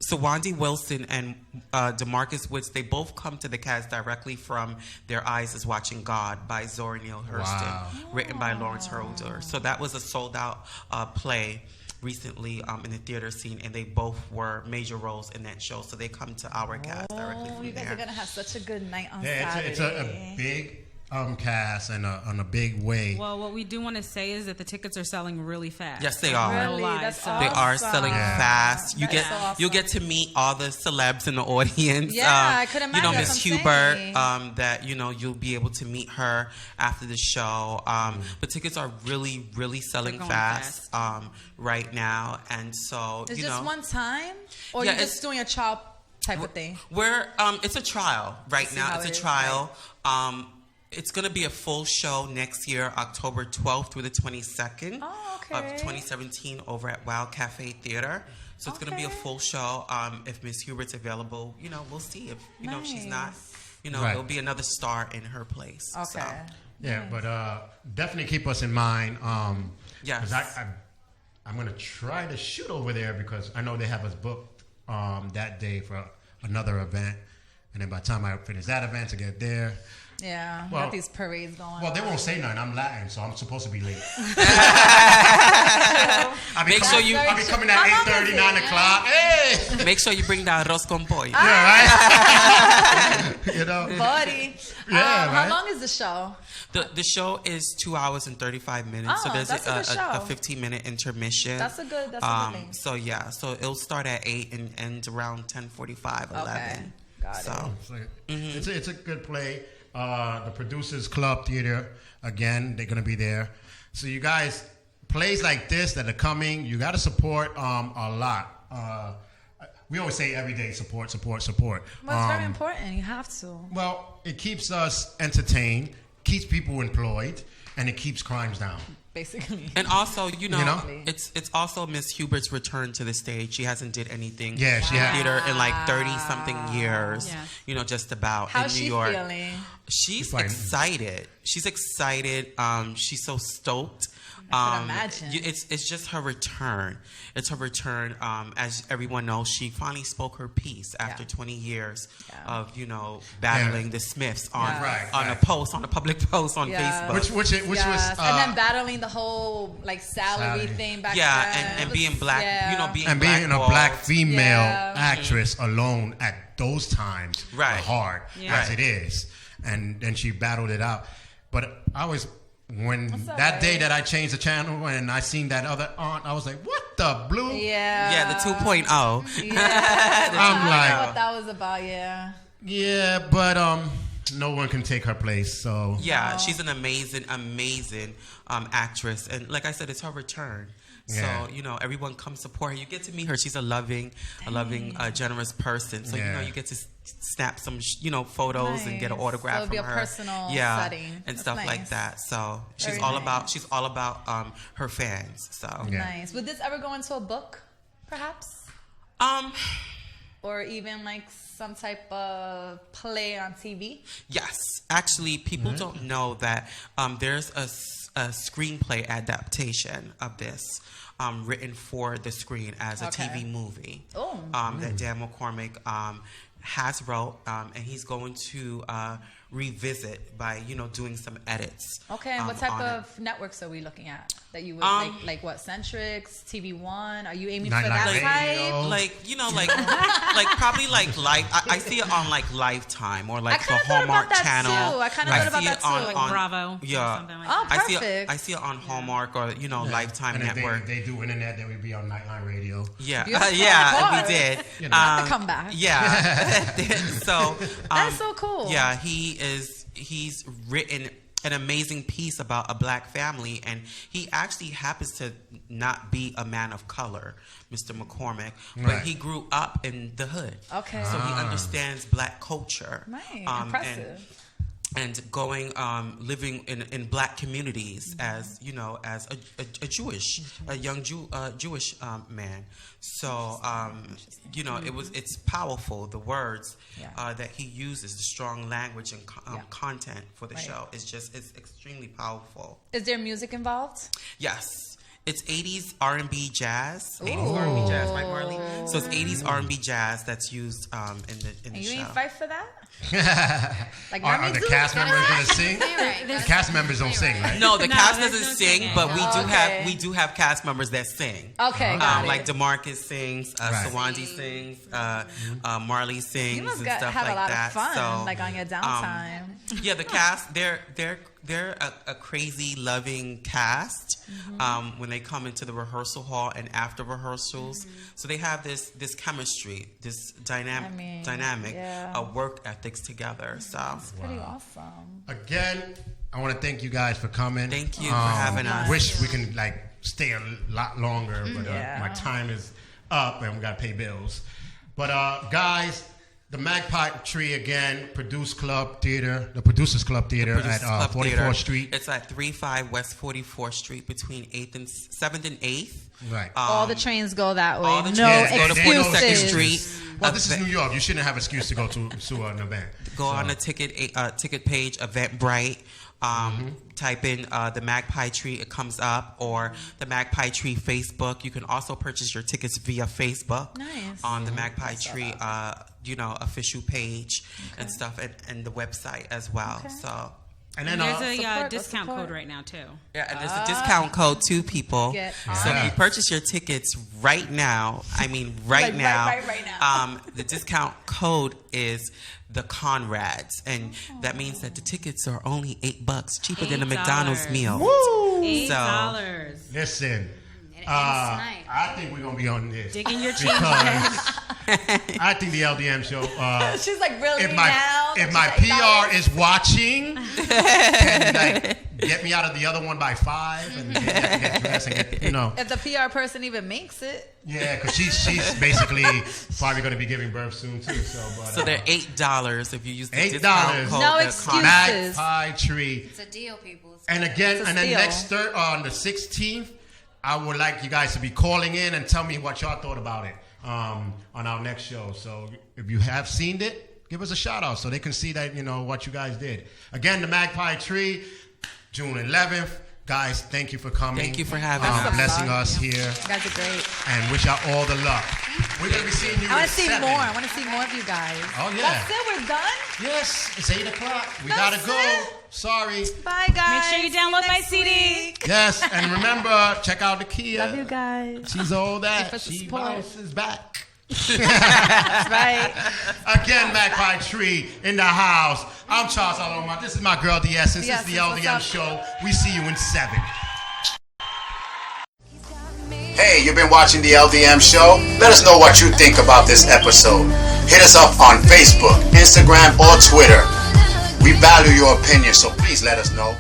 Speaker 10: Sawandi Wilson and DeMarcus Woods, they both come to the cast directly from Their Eyes Is Watching God by Zora Neale Hurston, written by Lawrence Herolder. So that was a sold-out play recently in the theater scene, and they both were major roles in that show. So they come to our cast directly from
Speaker 2: You guys
Speaker 10: there.
Speaker 2: are going to have such a good night on
Speaker 1: Yeah, it's
Speaker 2: Saturday.
Speaker 1: a big cast and on a big way.
Speaker 9: Well, what we do want to say is that the tickets are selling really fast.
Speaker 10: Yes, they are.
Speaker 9: No lies.
Speaker 2: That's
Speaker 10: They are selling fast. You
Speaker 2: That's so awesome.
Speaker 10: you'll get to meet all the celebs in the audience.
Speaker 2: Yeah, I could imagine.
Speaker 10: You know,
Speaker 2: That's
Speaker 10: Miss
Speaker 2: what I'm
Speaker 10: Hubert.
Speaker 2: saying.
Speaker 10: That you'll be able to meet her after the show. But tickets are really, really selling
Speaker 9: going
Speaker 10: fast right now, and so
Speaker 2: Is just one time, or
Speaker 10: Yeah,
Speaker 2: you're just doing a trial type of thing?
Speaker 10: It's a trial right
Speaker 2: See
Speaker 10: now.
Speaker 2: how
Speaker 10: It's a
Speaker 2: it is,
Speaker 10: trial. It's going to be a full show next year, October 12th through the 22nd of 2017 over at Wow Cafe Theater. So it's going to be a full show. If Miss Hubert's available, we'll see. If if she's not, there'll be another star in her place.
Speaker 2: Okay.
Speaker 10: So.
Speaker 1: Yeah, but definitely keep us in mind.
Speaker 10: Yes.
Speaker 1: I'm going to try to shoot over there because I know they have us booked that day for another event. And then by the time I finish that event to get there.
Speaker 2: Yeah,
Speaker 1: Well,
Speaker 2: got these parades going on.
Speaker 1: Well, they won't say nothing. I'm Latin, so I'm supposed to be late. I'll be coming at 8:30, 9 o'clock. Hey!
Speaker 10: Make sure you bring the arroz con pollo.
Speaker 1: Yeah, right?
Speaker 2: Buddy.
Speaker 1: Yeah, right?
Speaker 2: How long is the show?
Speaker 10: The show is 2 hours and 35 minutes. So there's
Speaker 2: that's a good show.
Speaker 10: a 15-minute intermission.
Speaker 2: That's a good thing.
Speaker 10: So it'll start at 8 and end around 10:45, 11.
Speaker 2: Okay. Got it.
Speaker 1: It's a good play. The Producers Club Theater, again, they're going to be there. So you guys, plays like this that are coming, you got to support a lot. We always say every day, support.
Speaker 2: Well, it's very important. You have to.
Speaker 1: Well, it keeps us entertained, keeps people employed, and it keeps crimes down.
Speaker 2: Basically.
Speaker 10: And also, it's also Miss Hubert's return to the stage. She hasn't did anything
Speaker 1: she has.
Speaker 10: theater in like 30-something years.
Speaker 2: Yeah.
Speaker 10: Just about
Speaker 2: How's
Speaker 10: in New
Speaker 2: she
Speaker 10: York.
Speaker 2: feeling?
Speaker 10: She's excited. She's excited. She's so stoked.
Speaker 2: I can imagine.
Speaker 10: It's just her return. It's her return. As everyone knows, she finally spoke her piece after 20 years of battling the Smiths on a post, on a public post on Facebook.
Speaker 1: Which was
Speaker 2: and then battling the whole salary thing back then.
Speaker 10: and being black,
Speaker 1: and being a black female actress alone at those times, hard as it is, and then she battled it out. But I was. When that day that I changed the channel and I seen that other aunt, I was like, what the blue?
Speaker 10: Yeah, the 2.0.
Speaker 2: Yeah.
Speaker 1: I'm like,
Speaker 2: what that was about,
Speaker 1: Yeah, but no one can take her place, so.
Speaker 10: Yeah, she's an amazing actress. And like I said, it's her return.
Speaker 1: Yeah.
Speaker 10: So, everyone come support her. You get to meet her. She's a loving, generous person. So, you get to snap some, photos and get an autograph from her.
Speaker 2: It'll be a personal setting.
Speaker 10: And stuff like that. So, she's all about her fans. So.
Speaker 2: Nice. Would this ever go into a book, perhaps? Or even some type of play on TV?
Speaker 10: Yes. Actually, people don't know that there's a screenplay adaptation of this written for the screen as a TV movie that Dan McCormick has wrote, and he's going to revisit by doing some edits.
Speaker 2: Okay, and what type
Speaker 10: on
Speaker 2: of networks are we looking at that you would like what Centrix, TV1? Are you aiming
Speaker 1: Not
Speaker 2: for
Speaker 1: like
Speaker 2: that type?
Speaker 10: Like probably like live. I see it on like Lifetime or like the
Speaker 2: kinda thought
Speaker 10: Hallmark
Speaker 2: about that
Speaker 10: channel.
Speaker 2: too. I kinda thought about
Speaker 10: see
Speaker 2: that
Speaker 10: it on,
Speaker 2: too.
Speaker 9: Like Bravo.
Speaker 10: Yeah.
Speaker 9: Something like
Speaker 2: Oh,
Speaker 9: that.
Speaker 2: perfect.
Speaker 10: I see it on Hallmark or Lifetime
Speaker 1: And if
Speaker 10: Network.
Speaker 1: they do internet, then we'd be on Nightline Radio.
Speaker 10: Yeah,
Speaker 2: Beautiful.
Speaker 10: yeah,
Speaker 2: Of
Speaker 10: we
Speaker 2: course.
Speaker 10: did.
Speaker 2: To come back.
Speaker 10: Yeah. So
Speaker 2: That's so cool.
Speaker 10: Yeah, he's written an amazing piece about a black family, and he actually happens to not be a man of color, Mr. McCormick, but
Speaker 1: Right.
Speaker 10: he grew up in the hood.
Speaker 2: Okay.
Speaker 10: So he understands black culture.
Speaker 2: Nice. Impressive.
Speaker 10: And going living in black communities as a young Jewish man. So it's powerful, the words that he uses, the strong language and content for the show it's extremely powerful.
Speaker 2: Is there music involved?
Speaker 10: Yes. It's 80s R&B jazz. 80s R&B jazz, right, Marley? So it's 80s R&B jazz that's used in the
Speaker 2: And
Speaker 10: show.
Speaker 2: you ain't fight for that? Like
Speaker 1: Are the cast members going to sing? The cast members don't sing, right?
Speaker 10: No, the cast doesn't
Speaker 9: no
Speaker 10: sing,
Speaker 9: singing.
Speaker 10: but
Speaker 2: Okay.
Speaker 10: we do have cast members that sing.
Speaker 2: Okay, got it.
Speaker 10: Like DeMarcus sings,
Speaker 1: Right.
Speaker 10: Sawandi sings, Marley sings,
Speaker 2: You must
Speaker 10: and
Speaker 2: have
Speaker 10: stuff
Speaker 2: a
Speaker 10: like
Speaker 2: lot
Speaker 10: that.
Speaker 2: of fun,
Speaker 10: So,
Speaker 2: like on your downtime.
Speaker 10: yeah, the cast they're a crazy loving cast when they come into the rehearsrsal hall and after rehearsals. So they have this chemistry, this dynamic work ethics together. So
Speaker 2: It's pretty awesome.
Speaker 1: Again, I want to thank you guys for coming.
Speaker 10: Thank you for having us.
Speaker 1: Wish we can stay a lot longer, but my time is up and we got to pay bills. But guys, the Magpie Tree again, the Producers Club Theater at 44th Street.
Speaker 10: It's at 35 West 44th Street between 7th and 8th.
Speaker 1: Right.
Speaker 2: All the trains go that way.
Speaker 10: All the
Speaker 2: No
Speaker 10: trains go to
Speaker 2: excuses.
Speaker 10: 42nd Street.
Speaker 1: Well, this is New York. You shouldn't have an excuse to go to an event.
Speaker 10: Go on the ticket page, Eventbrite. Type in the Magpie Tree, it comes up, or the Magpie Tree Facebook. You can also purchase your tickets via Facebook.
Speaker 2: Nice.
Speaker 10: On the Magpie Tree, official page and stuff, and the website as well.
Speaker 2: Okay.
Speaker 10: So.
Speaker 1: And then
Speaker 9: There's a discount code right now too.
Speaker 10: Yeah, and there's a discount code too, people. So if you purchase your tickets right now, right now. The discount code is the Conrads, and that means that the tickets are only $8, cheaper than a McDonald's meal.
Speaker 1: Woo!
Speaker 9: $8.
Speaker 1: Listen, I think we're gonna be on this.
Speaker 9: Digging your cheese.
Speaker 1: I think the LDM show.
Speaker 2: She's like, really
Speaker 1: if
Speaker 2: now?
Speaker 1: my PR is watching, can get me out of the other one by 5 and get dressed and get,
Speaker 2: If the PR person even makes it.
Speaker 1: Yeah, because she's basically probably going to be giving birth soon too. So
Speaker 10: they're $8 if you use the
Speaker 1: $8.
Speaker 10: discount code.
Speaker 2: No excuses.
Speaker 1: Magpie Tree.
Speaker 11: It's a deal, people.
Speaker 1: And again, and then next on the 16th, I would like you guys to be calling in and tell me what y'all thought about it on our next show. So if you have seen it, give us a shout out so they can see that what you guys did. Again, the Magpie Tree, June 11th. Guys, thank you for coming.
Speaker 10: Thank you for having us.
Speaker 1: Blessing us here.
Speaker 2: You guys are great.
Speaker 1: And wish y'all all the luck. We're going to be seeing you
Speaker 2: I want
Speaker 1: at
Speaker 2: to see
Speaker 1: 7.
Speaker 2: more. I want to see more of you guys.
Speaker 1: Oh, yeah.
Speaker 2: That's it. We're done?
Speaker 1: Yes, it's 8 o'clock. We got to go.
Speaker 2: it.
Speaker 1: Sorry.
Speaker 2: Bye, guys.
Speaker 9: Make sure you download my CD.
Speaker 1: Yes, and remember, check out the Kia.
Speaker 2: Love you guys.
Speaker 1: She's all that.
Speaker 2: Keep us the
Speaker 1: She
Speaker 2: support.
Speaker 1: bounces back.
Speaker 2: That's right.
Speaker 1: Again, Magpie Tree in the house. I'm Charles Laloma. This is my girl, The Essence. This is the
Speaker 2: What's
Speaker 1: LDM
Speaker 2: up?
Speaker 1: Show. We see you in 7.
Speaker 7: Hey, you've been watching the LDM Show? Let us know what you think about this episode. Hit us up on Facebook, Instagram, or Twitter. We value your opinion, so please let us know.